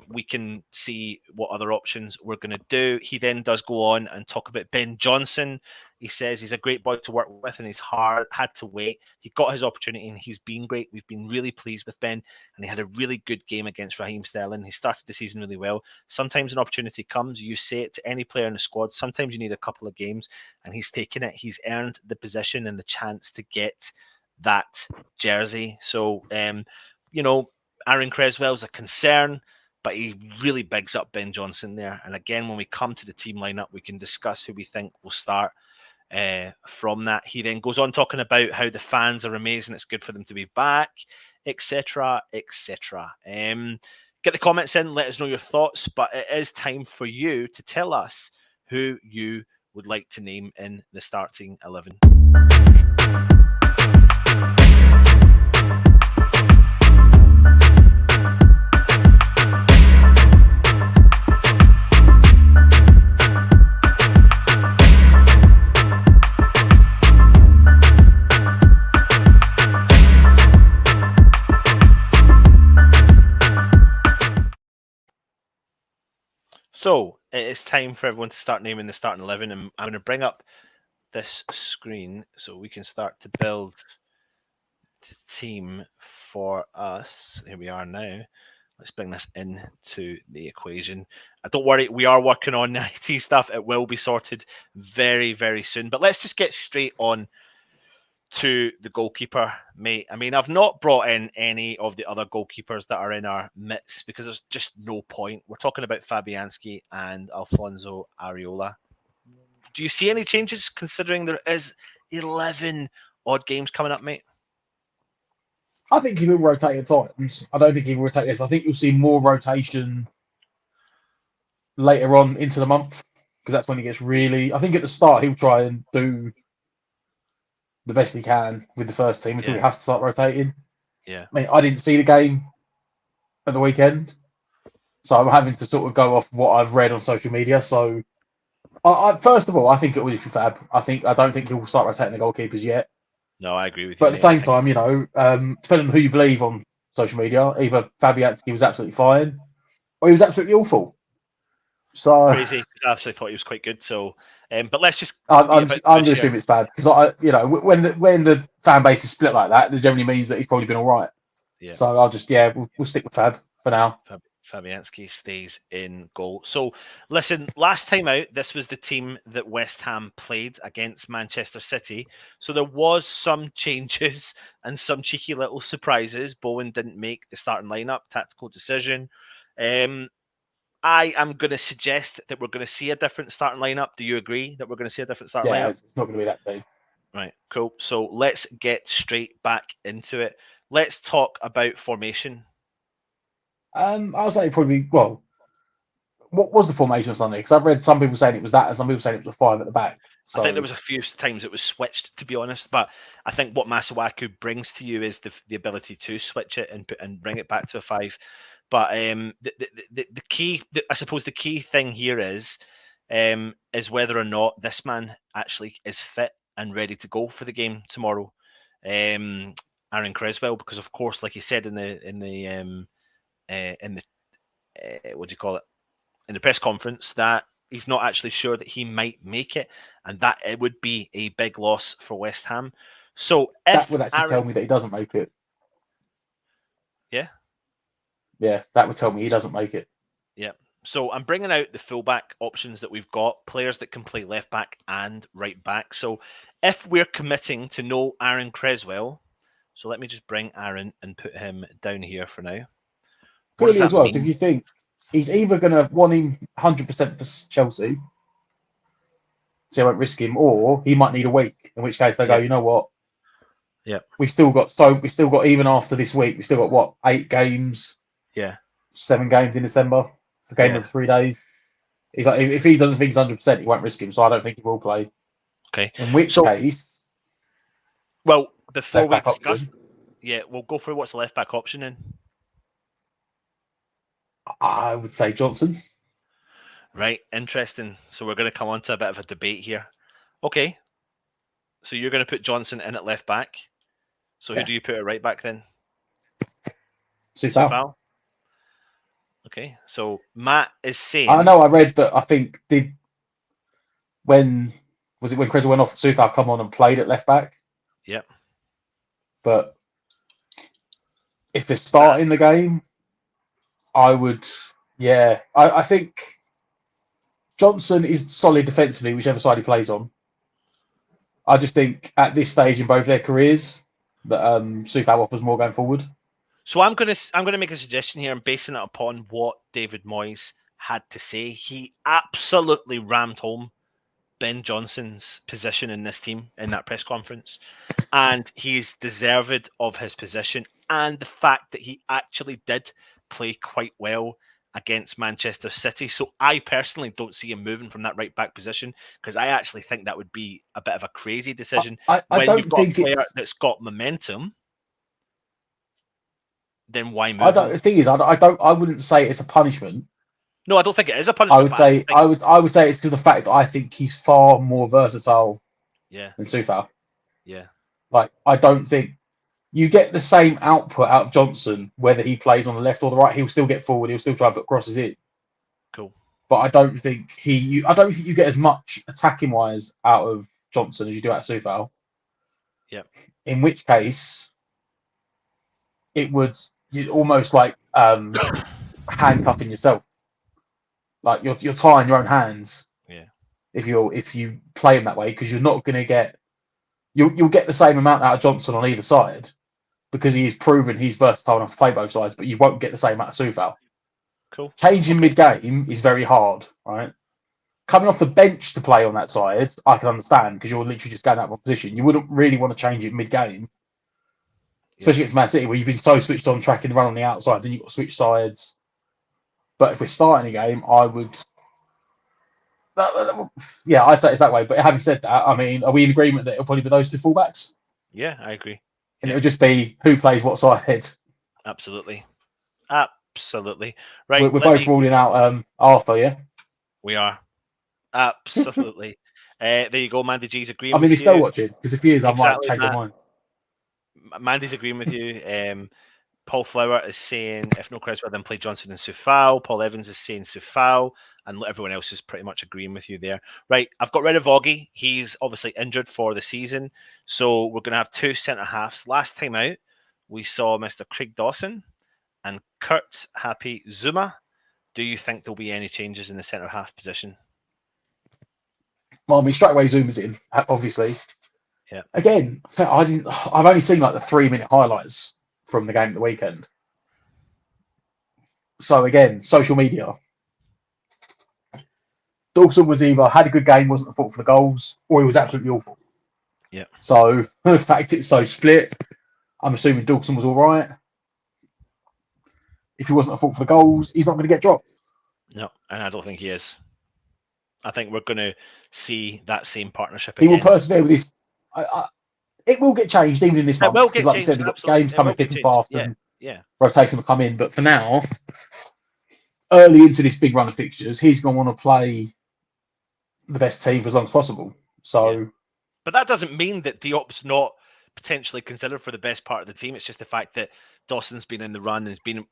We can see what other options we're going to do. He then does go on and talk about Ben Johnson. He says he's a great boy to work with and he's had to wait. He got his opportunity and he's been great. We've been really pleased with Ben and he had a really good game against Raheem Sterling. He started the season really well. Sometimes an opportunity comes, you say it to any player in the squad. Sometimes you need a couple of games and he's taken it. He's earned the position and the chance to get that jersey. So, Aaron Creswell's a concern, but he really bigs up Ben Johnson there. And again, when we come to the team lineup, we can discuss who we think will start from that. He then goes on talking about how the fans are amazing. It's good for them to be back, etc., etc. Get the comments in. Let us know your thoughts. But it is time for you to tell us who you would like to name in the starting 11. So it is time for everyone to start naming the starting 11, and I'm going to bring up this screen so we can start to build the team for us. Here we are now. Let's bring this into the equation. Don't worry, we are working on IT stuff. It will be sorted very, very soon. But let's just get straight on to the goalkeeper, mate. I mean, I've not brought in any of the other goalkeepers that are in our midst because there's just no point. We're talking about Fabianski and Alfonso Areola. Do you see any changes considering there is 11 odd games coming up, mate? I think he will rotate at times. I don't think he will rotate this. I think you'll see more rotation later on into the month because that's when he gets really. I think at the start he'll try and do the best he can with the first team until he has to start rotating. Yeah. I mean, I didn't see the game at the weekend, so I'm having to sort of go off what I've read on social media. So, first of all, I think it will be Fab. I don't think he'll start rotating the goalkeepers yet. No, I agree with you. But at the same time, depending on who you believe on social media, either Fabianski was absolutely fine or he was absolutely awful. So crazy. I actually thought he was quite good. So, but let's just. I'm going to assume it's bad because when the fan base is split like that, it generally means that he's probably been all right. Yeah. So I'll just we'll stick with Fab for now. Fabianski stays in goal. So, listen, last time out, this was the team that West Ham played against Manchester City. So there was some changes and some cheeky little surprises. Bowen didn't make the starting lineup, tactical decision. I am going to suggest that we're going to see a different starting lineup. Do you agree that we're going to see a different starting lineup? Yeah, it's not going to be that team. Right, cool. So let's get straight back into it. Let's talk about formation. I'll say probably, what was the formation on Sunday? Because I've read some people saying it was that and some people saying it was 5 at the back. So... I think there was a few times it was switched, to be honest. But I think what Masuaku brings to you is the ability to switch it and bring it back to a 5. But the key, I suppose the key thing here is whether or not this man actually is fit and ready to go for the game tomorrow. Aaron Creswell, because of course, like he said in the what do you call it? In the press conference, that he's not actually sure that he might make it, and that it would be a big loss for West Ham. So that would actually tell me that he doesn't make it. Yeah, that would tell me he doesn't make it. Yeah. So I'm bringing out the fullback options that we've got, players that can play left back and right back. So if we're committing to no Aaron Creswell, so let me just bring Aaron and put him down here for now. Purely as well, so if you think he's either going to want him 100% for Chelsea, so they won't risk him, or he might need a week, in which case they go, Yeah. you know what? Yeah. We've still got even after this week, we've still got what, 8 games? Yeah. 7 games in December. It's a game Yeah. of 3 days. He's like, if he doesn't think he's 100%, he won't risk him. So I don't think he will play. Okay. In which So- case, Well, before we left back discuss, option, yeah, we'll go through what's the left back option then. I would say Johnson. Right, interesting. So we're going to come on to a bit of a debate here. Okay. So you're going to put Johnson in at left back. So who Yeah. do you put at right back then? Soufal. Okay. So Matt is saying. I know I read that I think when Chris went off, Soufal come on and played at left back. Yep. But if they're starting the game, I would, I think Johnson is solid defensively, whichever side he plays on. I just think at this stage in both their careers that Soufal offers more going forward. So I'm gonna make a suggestion here. I'm basing it upon what David Moyes had to say. He absolutely rammed home Ben Johnson's position in this team in that press conference, and he's deserved of his position and the fact that he actually did play quite well against Manchester City. So I personally don't see him moving from that right back position, because I actually think that would be a bit of a crazy decision. I when don't you've got a think player it's. that's got momentum, then why move? I don't. The thing is, I wouldn't say it's a punishment. No, I don't think it is a punishment. I would say I would say it's because of the fact that I think he's far more versatile Yeah, than Soufal. yeah, Like, I don't think you get the same output out of Johnson whether he plays on the left or the right. He'll still get forward. He'll still try and put crosses in. cool. But I don't think you get as much attacking wise out of Johnson as you do out of Soufal. Yep. In which case, it would almost like handcuffing yourself. Like you're tying your own hands. Yeah. If you play him that way, because you're not going to get you'll get the same amount out of Johnson on either side, because he's proven he's versatile enough to play both sides, but you won't get the same out of Soufal. Cool. Changing mid-game is very hard, right? Coming off the bench to play on that side, I can understand, because you're literally just going out of one position. You wouldn't really want to change it mid-game, especially against Man City, where you've been so switched on tracking the run on the outside, then you've got to switch sides. But if we're starting a game, I would... Yeah, I'd say it's that way. But having said that, I mean, are we in agreement that it'll probably be those two fullbacks? Yeah, I agree. And it'll just be who plays what side. Absolutely. Absolutely. Right. We're both ruling out Arthur, yeah? We are. Absolutely. There you go. Mandy G's agreeing I mean, with he's you. still watching, because if he is, I might Exactly, change my Matt. mind. Mandy's agreeing with you. Paul Flower is saying, if no Creswell, then play Johnson and Soufal. Paul Evans is saying Soufal, and everyone else is pretty much agreeing with you there. Right, I've got rid of Augie. He's obviously injured for the season, so we're going to have 2 centre-halves. Last time out, we saw Mr. Craig Dawson and Kurt Happy Zuma. Do you think there'll be any changes in the centre-half position? Well, I mean, straight away Zuma's in, obviously. Yeah. Again, I've only seen like the 3-minute highlights from the game at the weekend. So again, social media. Dawson was either had a good game, wasn't at fault for the goals, or he was absolutely awful. Yeah. So the fact it's so split, I'm assuming Dawson was all right. If he wasn't at fault for the goals, he's not going to get dropped. No, and I don't think he is. I think we're going to see that same partnership He again. will persevere with this. It will get changed even in this month. It will get like changed, you said, we've got absolutely. games It coming will get thick and changed. fast, Yeah, and yeah. rotation will come in. But for now, early into this big run of fixtures, he's going to want to play the best team for as long as possible. So, Yeah. But that doesn't mean that Diop's not potentially considered for the best part of the team. It's just the fact that Dawson's been in the run and has been,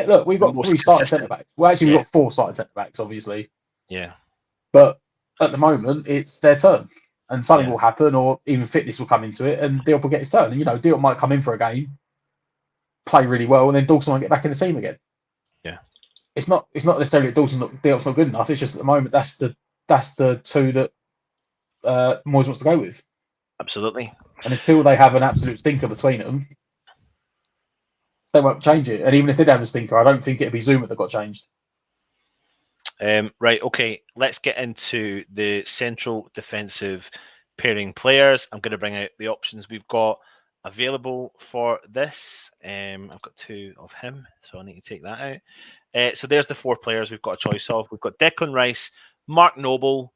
look, we've got 3 starting centre backs. Well, actually, we've got 4 starting centre backs, obviously. Yeah. But at the moment, it's their turn, and something will happen, or even fitness will come into it, and Diop will get his turn. And Diop might come in for a game, play really well, and then Dawson might get back in the team again. Yeah. It's not necessarily that Diop's not good enough. It's just at the moment that's the two that Moyes wants to go with. Absolutely. And until they have an absolute stinker between them, they won't change it. And even if they have a stinker, I don't think it'd be Zuma that got changed. Right, okay. Let's get into the central defensive pairing players. I'm going to bring out the options we've got available for this. I've got 2 of him, so I need to take that out. So there's the 4 players we've got a choice of. We've got Declan Rice, Mark Noble,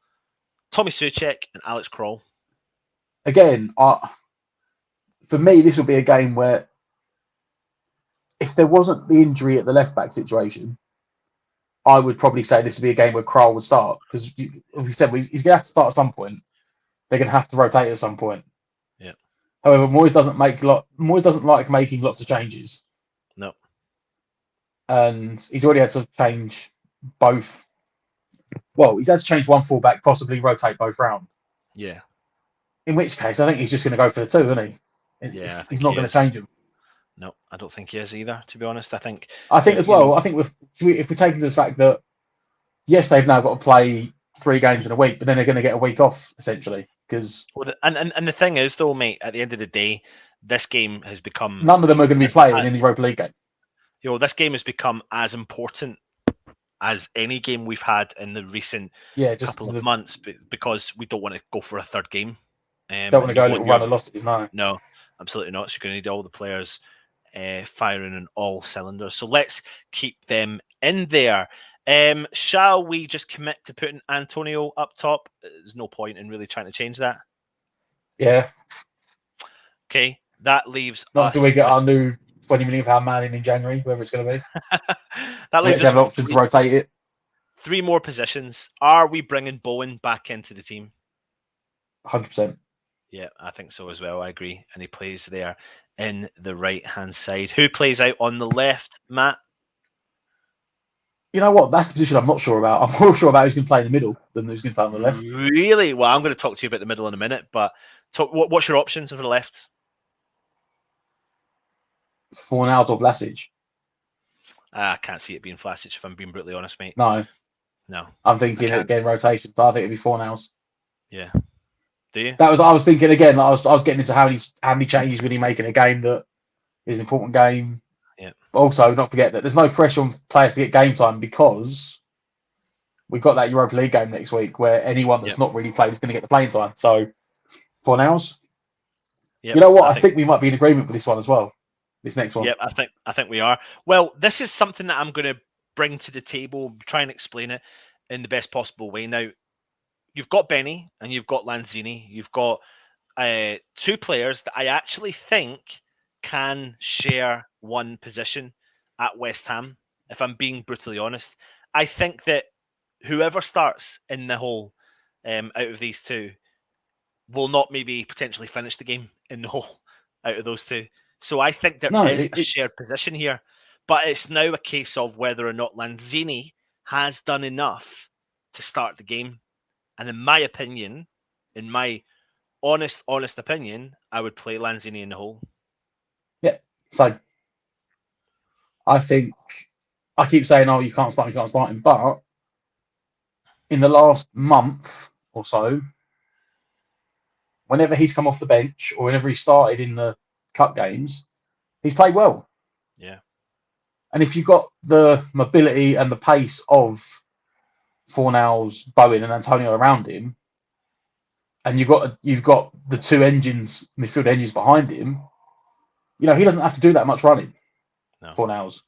Tommy Soucek, and Alex Kroll. Again, for me, this will be a game where if there wasn't the injury at the left back situation, I would probably say this would be a game where Kroll would start because, as we said, he's going to have to start at some point. They're going to have to rotate at some point. Yeah. However, Moyes doesn't like making lots of changes. No. And he's already had to change both. Well, he's had to change one fullback, possibly rotate both round. Yeah. In which case, I think he's just going to go for the 2, isn't he? Yeah, he's not going to change him. No, I don't think he is either, to be honest. I think as well, I think if we take into the fact that, yes, they've now got to play 3 games in a week, but then they're going to get a week off, essentially. And the thing is, though, mate, at the end of the day, this game has become... None of them are going to be playing in the Europa League game. This game has become as important as any game we've had in the recent couple of months because we don't want to go for a 3rd game. Don't want to go a little run of losses, no. No, absolutely not. So you're going to need all the players firing on all cylinders. So let's keep them in there. Shall we just commit to putting Antonio up top? There's no point in really trying to change that. Yeah. Okay, that leaves Not us... until we get our new £20 million man in January, whoever it's going to be. That leaves us have an option to rotate it. 3 more positions. Are we bringing Bowen back into the team? 100%. Yeah, I think so as well. I agree. And he plays there in the right-hand side. Who plays out on the left, Matt? You know what? That's the position I'm not sure about. I'm more sure about who's going to play in the middle than who's going to play on the left. Really? Well, I'm going to talk to you about the middle in a minute, but what's your options for the left? Fornals or Vlasic? I can't see it being Vlasic, if I'm being brutally honest, mate. No. I'm thinking again rotation, so I think it'd be Fornals. Yeah. Do you? I was thinking again. I was getting into how many changes would he make in a game that is an important game. Yeah. But also, not forget that there's no pressure on players to get game time because we've got that Europa League game next week where anyone that's not really played is going to get the playing time. So, Fornals. Yep. You know what? I think we might be in agreement with this one as well. This next one. Yep, I think we are. Well, this is something that I'm going to bring to the table, try and explain it in the best possible way. Now, you've got Benny and you've got Lanzini. You've got 2 players that I actually think can share one position at West Ham, if I'm being brutally honest. I think that whoever starts in the hole out of these 2 will not maybe potentially finish the game in the hole out of those 2. So I think there is a shared position here. But it's now a case of whether or not Lanzini has done enough to start the game. And in my opinion, in my honest opinion, I would play Lanzini in the hole. Yeah. So I think I keep saying, you can't start him. But in the last month or so, whenever he's come off the bench or whenever he started in the cup games, he's played well. Yeah. And if you've got the mobility and the pace of Fornals, Bowen, and Antonio around him, and you've got the 2 midfield engines behind him, he doesn't have to do that much running. No. Fornals.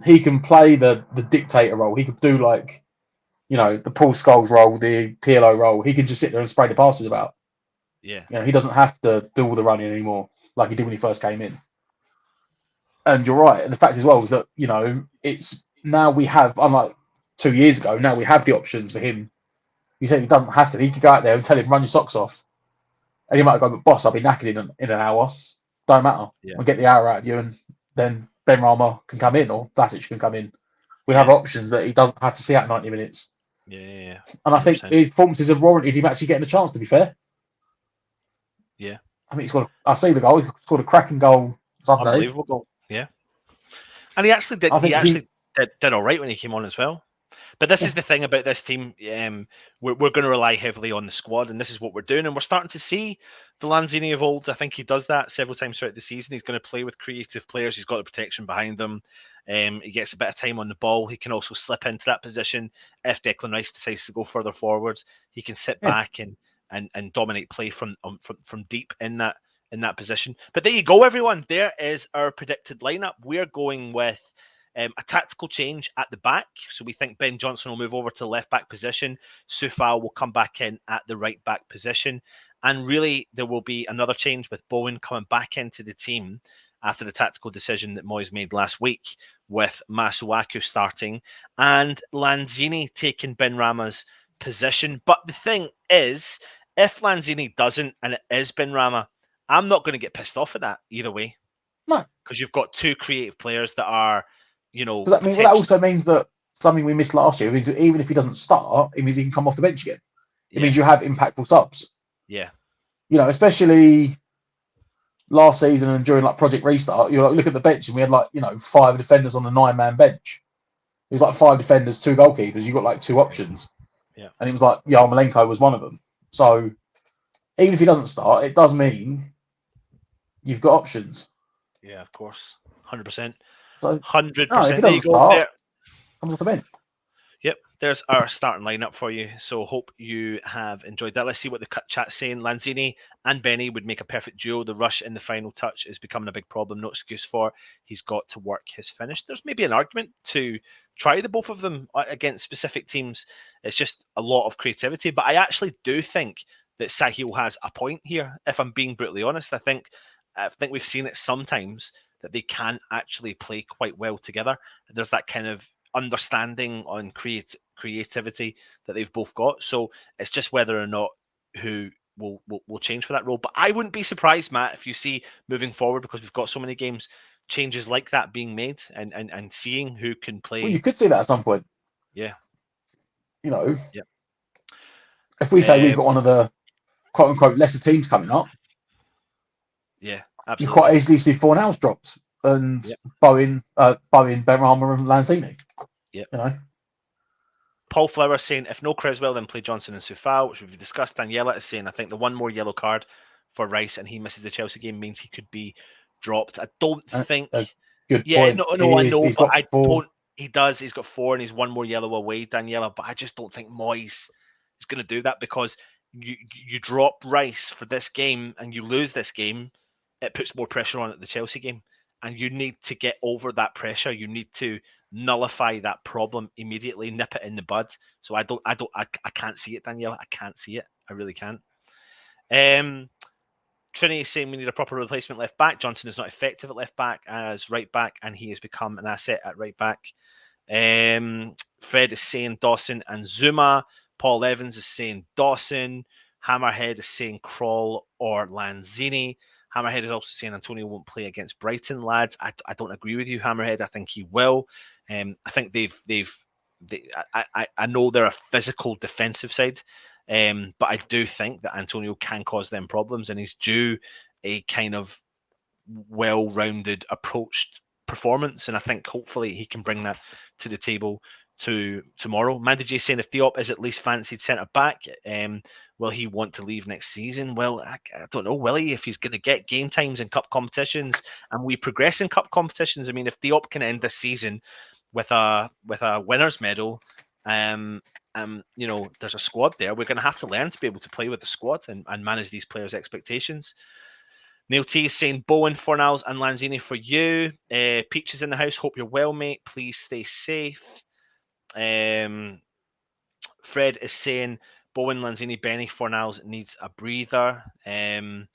He can play the dictator role. He could do the Paul Scholes role, the PLO role. He can just sit there and spray the passes about. Yeah. He doesn't have to do all the running anymore like he did when he first came in. And you're right. And the fact as well is that, it's now we have, unlike 2 years ago, now we have the options for him. You said he doesn't have to. He could go out there and tell him, run your socks off. And he might go, but boss, I'll be knackered in an hour. Don't matter. Yeah. We'll get the hour out of you and then Ben Rama can come in or Vlasic can come in. We have options that he doesn't have to see out 90 minutes. Yeah. And I think his performances have warranted him actually getting a chance, to be fair. Yeah. I mean, I see the goal. He scored a cracking goal Sunday. Unbelievable goal. Yeah. And he actually did. He did all right when he came on as well. But this is the thing about this team. We're going to rely heavily on the squad, and this is what we're doing. And we're starting to see the Lanzini of old. I think he does that several times throughout the season. He's going to play with creative players. He's got the protection behind them. He gets a bit of time on the ball. He can also slip into that position if Declan Rice decides to go further forwards. He can sit back and dominate play from deep in that position. But there you go, everyone. There is our predicted lineup. We're going with a tactical change at the back. So we think Ben Johnson will move over to the left back position. Soufal will come back in at the right back position. And really, there will be another change with Bowen coming back into the team after the tactical decision that Moyes made last week, with Masuaku starting and Lanzini taking Benrahma's position. But the thing is, if Lanzini doesn't and it is Benrahma, I'm not going to get pissed off at that either way. No. Because you've got two creative players that are, you know... I mean, well, that also means that something we missed last year is even if he doesn't start, it means he can come off the bench again. It means you have impactful subs. Yeah. You know, especially last season and during like Project Restart, you look at the bench and we had like, 5 defenders on the 9-man bench. It was like 5 defenders, 2 goalkeepers. You got like 2 options. Yeah. And it was like Yarmolenko was one of them. So even if he doesn't start, it does mean you've got options. Yeah, of course. 100%. So, 100%. No, if he there you doesn't go. start, There. comes off the bench. Yep, there's our starting lineup for you. So hope you have enjoyed that. Let's see what the chat's saying. Lanzini and Benny would make a perfect duo. The rush in the final touch is becoming a big problem. No excuse for. He's got to work his finish. There's maybe an argument to try the both of them against specific teams. It's just a lot of creativity. But I actually do think that Sahil has a point here. If I'm being brutally honest, I think we've seen it sometimes that they can actually play quite well together. There's that kind of understanding on creativity that they've both got. So it's just whether or not who will change for that role. But I wouldn't be surprised, Matt, if you see moving forward, because we've got so many games, changes like that being made and seeing who can play. Well, you could see that at some point. Yeah. Yeah. If we say we've got one of the quote unquote lesser teams coming up, yeah, you absolutely. quite easily see Fornals dropped and Bowen, Benrahma, and Lanzini. Yeah. Paul Flower saying, if no Creswell, then play Johnson and Soufal, which we've discussed. Daniela is saying, I think the one more yellow card for Rice and he misses the Chelsea game means he could be dropped. I don't think. Good point. No, I know, but I don't. He does. He's got 4 and he's one more yellow away, Daniela. But I just don't think Moyes is going to do that, because you drop Rice for this game and you lose this game, it puts more pressure on at the Chelsea game. And you need to get over that pressure. You need to nullify that problem immediately, nip it in the bud. So I can't see it, Daniela. I can't see it. I really can't. Trinity is saying we need a proper replacement left back. Johnson is not effective at left back as right back, and he has become an asset at right back. Fred is saying Dawson and Zuma. Paul Evans is saying Dawson. Hammerhead is saying Kroll or Lanzini. Hammerhead is also saying Antonio won't play against Brighton, lads. I don't agree with you, Hammerhead. I think he will. I think I know they're a physical defensive side, but I do think that Antonio can cause them problems, and he's due a kind of well-rounded, approached performance. And I think hopefully he can bring that to the table tomorrow. Mandy J saying if Diop is at least fancied centre back, will he want to leave next season? Well, I don't know, will he? If he's going to get game times in cup competitions and we progress in cup competitions, I mean, if Diop can end this season with a winner's medal, there's a squad there. We're going to have to learn to be able to play with the squad and manage these players' expectations. Neil T is saying Bowen, Fornals and Lanzini for you. Peach is in the house. Hope you're well, mate. Please stay safe. Fred is saying Bowen, Lanzini, Benny, Fornals needs a breather. There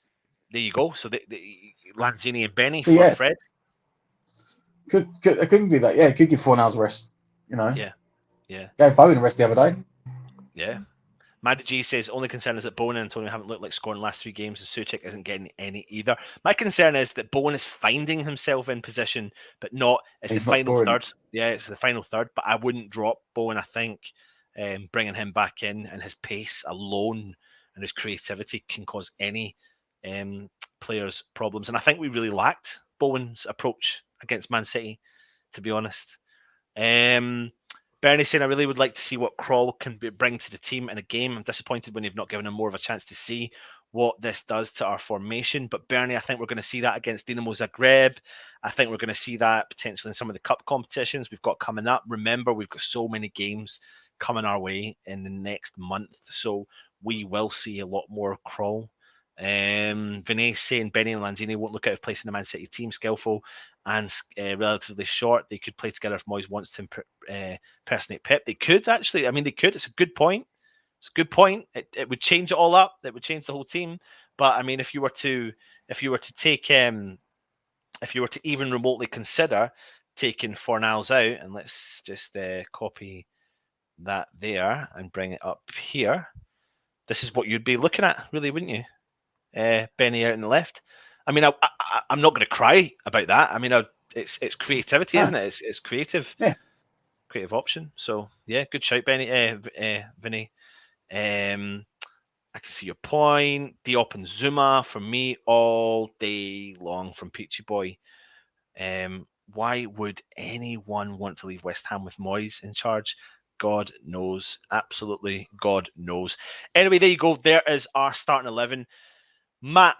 you go. So the Lanzini and Benny for Fred. Could it couldn't be that? Yeah, it could give Fornals rest. Yeah. Gave Bowen a rest the other day. Yeah. Maddie G says only concern is that Bowen and Antonio haven't looked like scoring the last 3 games, and Souček isn't getting any either. My concern is that Bowen is finding himself in position, but not. It's the final third. Yeah, it's the final third. But I wouldn't drop Bowen. I think bringing him back in and his pace alone and his creativity can cause any players problems. And I think we really lacked Bowen's approach against Man City, to be honest. Bernie saying, I really would like to see what Kroll can bring to the team in a game. I'm disappointed when they've not given him more of a chance to see what this does to our formation. But Bernie, I think we're going to see that against Dinamo Zagreb. I think we're going to see that potentially in some of the cup competitions we've got coming up. Remember, we've got so many games coming our way in the next month. So we will see a lot more Kroll. Vinay saying Benny and Lanzini won't look out of place in the Man City team. Skillful and relatively short. They could play together if Moyes wants to impersonate Pep. They could actually. I mean, they could. It's a good point. It's a good point. It would change it all up. It would change the whole team. But I mean, if you were to take if you were to even remotely consider taking Fornals out, and let's just copy that there and bring it up here. This is what you'd be looking at, really, wouldn't you? Benny out on the left. I mean, I'm not going to cry about that. I mean, it's creativity, isn't it? It's creative, creative option. So yeah, good shout, Benny, Vinny. I can see your point. Diop and Zuma for me all day long from Peachy Boy. Why would anyone want to leave West Ham with Moyes in charge? God knows. Absolutely, God knows. Anyway, there you go. There is our starting 11. Matt,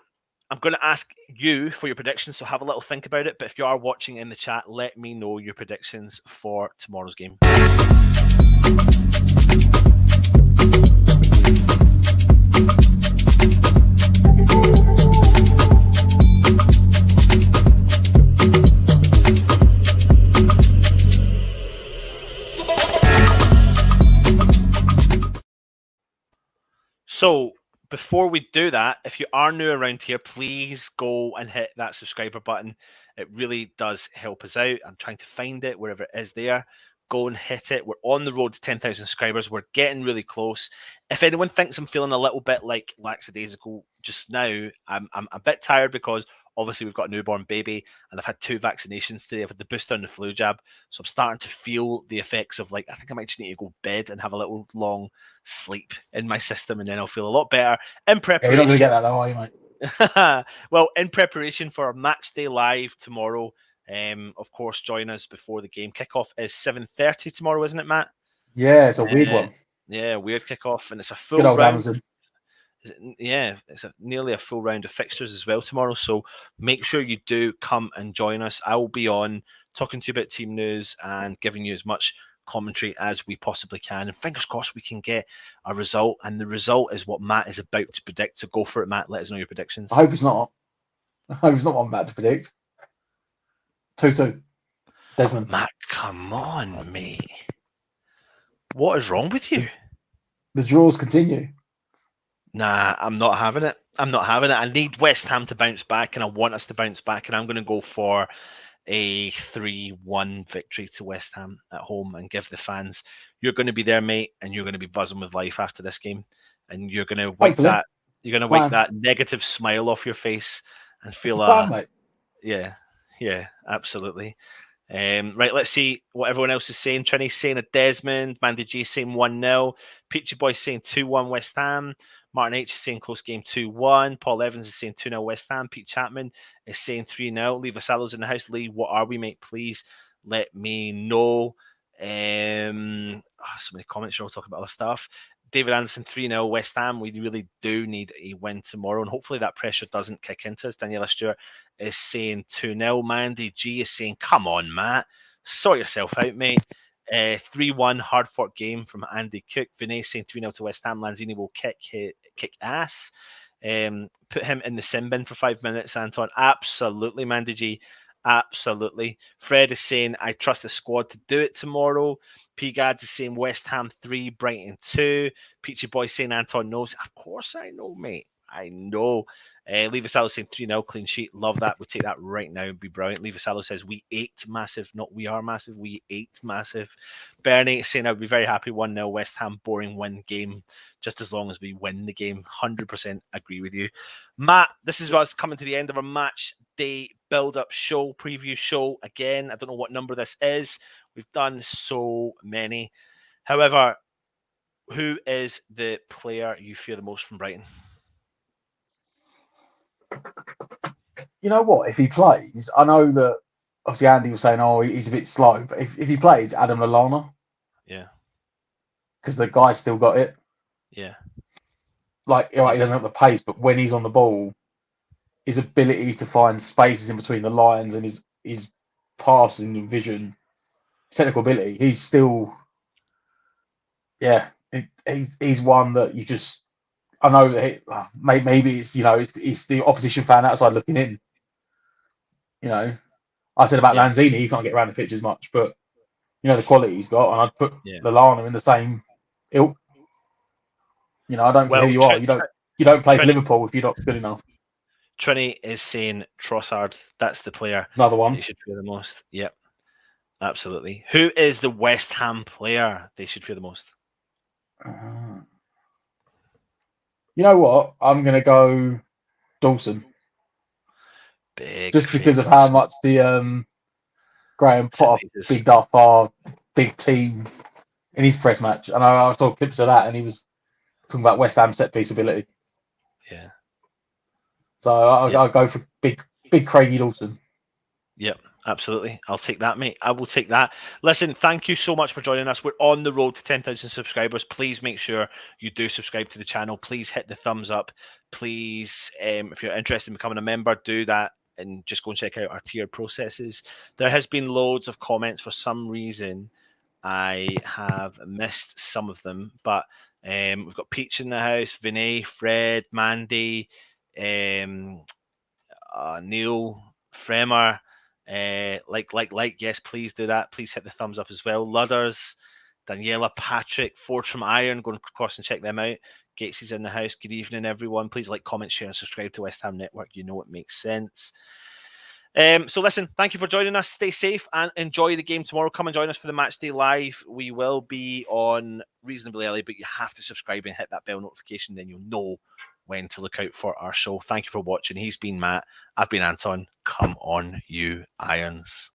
I'm going to ask you for your predictions, so have a little think about it. But if you are watching in the chat, let me know your predictions for tomorrow's game. So before we do that, if you are new around here, please go and hit that subscriber button. It really does help us out. I'm trying to find it wherever it is there. Go and hit it. We're on the road to 10,000 subscribers. We're getting really close. If anyone thinks I'm feeling a little bit like lackadaisical just now, I'm a bit tired because obviously we've got a newborn baby and I've had 2 vaccinations today. I've had the booster and the flu jab. So I'm starting to feel the effects of, like, I think I might just need to go to bed and have a little long sleep in my system, and then I'll feel a lot better in preparation. You're not going to get that though, are you, mate? Well, in preparation for our match day live tomorrow, of course, join us before the game. Kickoff is 7:30 tomorrow, isn't it, Matt? Yeah, it's a weird one. Yeah, weird kickoff, and it's a full Good old round. Amazon. Yeah, it's nearly a full round of fixtures as well tomorrow. So make sure you do come and join us. I will be on talking to you about team news and giving you as much commentary as we possibly can. And fingers crossed we can get a result. And the result is what Matt is about to predict. So go for it, Matt. Let us know your predictions. I hope it's not. I hope it's not what I'm about to predict. 2-2. Desmond. Matt, come on, mate. What is wrong with you? The draws continue. Nah, I'm not having it. I'm not having it. I need West Ham to bounce back, and I want us to bounce back, and I'm going to go for a 3-1 victory to West Ham at home and give the fans, you're going to be there, mate, and you're going to be buzzing with life after this game, and you're going to wipe that, you're going to wipe that negative smile off your face and feel mate. Yeah, absolutely. Right, let's see what everyone else is saying. Trini's saying a Desmond, Mandy G saying 1-0, Peachy Boy saying 2-1 West Ham, Martin H is saying close game 2-1, Paul Evans is saying 2-0 West Ham, Pete Chapman is saying 3-0. Lee Vasallo's in the house. Lee, what are we, mate? Please let me know. So many comments, you're all talking about other stuff. David Anderson, 3-0 West Ham. We really do need a win tomorrow, and hopefully that pressure doesn't kick into us. Daniela Stewart is saying 2-0. Mandy G is saying, come on, Matt. Sort yourself out, mate. 3-1 hard-fought game from Andy Cook. Vinay saying 3-0 to West Ham. Lanzini will kick ass. Put him in the sin bin for 5 minutes, Anton. Absolutely, Mandy G. Absolutely. Fred is saying, I trust the squad to do it tomorrow. P. Gads is saying West Ham 3, Brighton 2. Peachy Boy saying Anton knows. Of course I know, mate. I know. Lee Vasallo saying 3-0, clean sheet. Love that. We'll take that right now. It'd be brilliant. Lee Vasallo says we ate massive. Not we are massive. We ate massive. Bernie saying I'd be very happy 1-0 West Ham. Boring win game. Just as long as we win the game. 100% agree with you. Matt, this is us coming to the end of our match day build-up show, preview show. Again, I don't know what number this is. We've done so many. However, who is the player you fear the most from Brighton? You know what? If he plays, I know that obviously Andy was saying, oh, he's a bit slow, but if he plays, Adam Lallana. Yeah. Because the guy's still got it. Yeah. Like, he doesn't have the pace, but when he's on the ball, his ability to find spaces in between the lines and his passing and vision, technical ability, he's still, he's one that you just. I know that maybe it's it's the opposition fan outside looking in. I said about Lanzini, he can't get around the pitch as much, but the quality he's got, and I'd put Lallana in the same ilk. I don't care who you are. You don't play for Liverpool if you're not good enough. Trini is saying Trossard. That's the player. Another one. They should fear the most. Yep. Absolutely. Who is the West Ham player they should fear the most? You know what? I'm going to go Dawson. Just because of how much the Graham Potter bigged up our big team in his press match. And I saw clips of that, and he was talking about West Ham set piece ability. Yeah. So I'll go for big Craigie Dawson. Yep, absolutely. I'll take that, mate. I will take that. Listen, thank you so much for joining us. We're on the road to 10,000 subscribers. Please make sure you do subscribe to the channel. Please hit the thumbs up. Please, if you're interested in becoming a member, do that and just go and check out our tier processes. There has been loads of comments. For some reason, I have missed some of them, but we've got Peach in the house, Vinay, Fred, Mandy, Neil, Fremer. Yes, please do that. Please hit the thumbs up as well. Ludders, Daniela, Patrick, Forge from Iron, go across and check them out. Gates is in the house. Good evening, everyone. Please like, comment, share, and subscribe to West Ham Network. You know it makes sense. So listen, thank you for joining us. Stay safe and enjoy the game tomorrow. Come and join us for the Matchday Live. We will be on reasonably early, but you have to subscribe and hit that bell notification, then you'll know when to look out for our show. Thank you for watching. He's been Matt. I've been Anton. Come on, you Irons.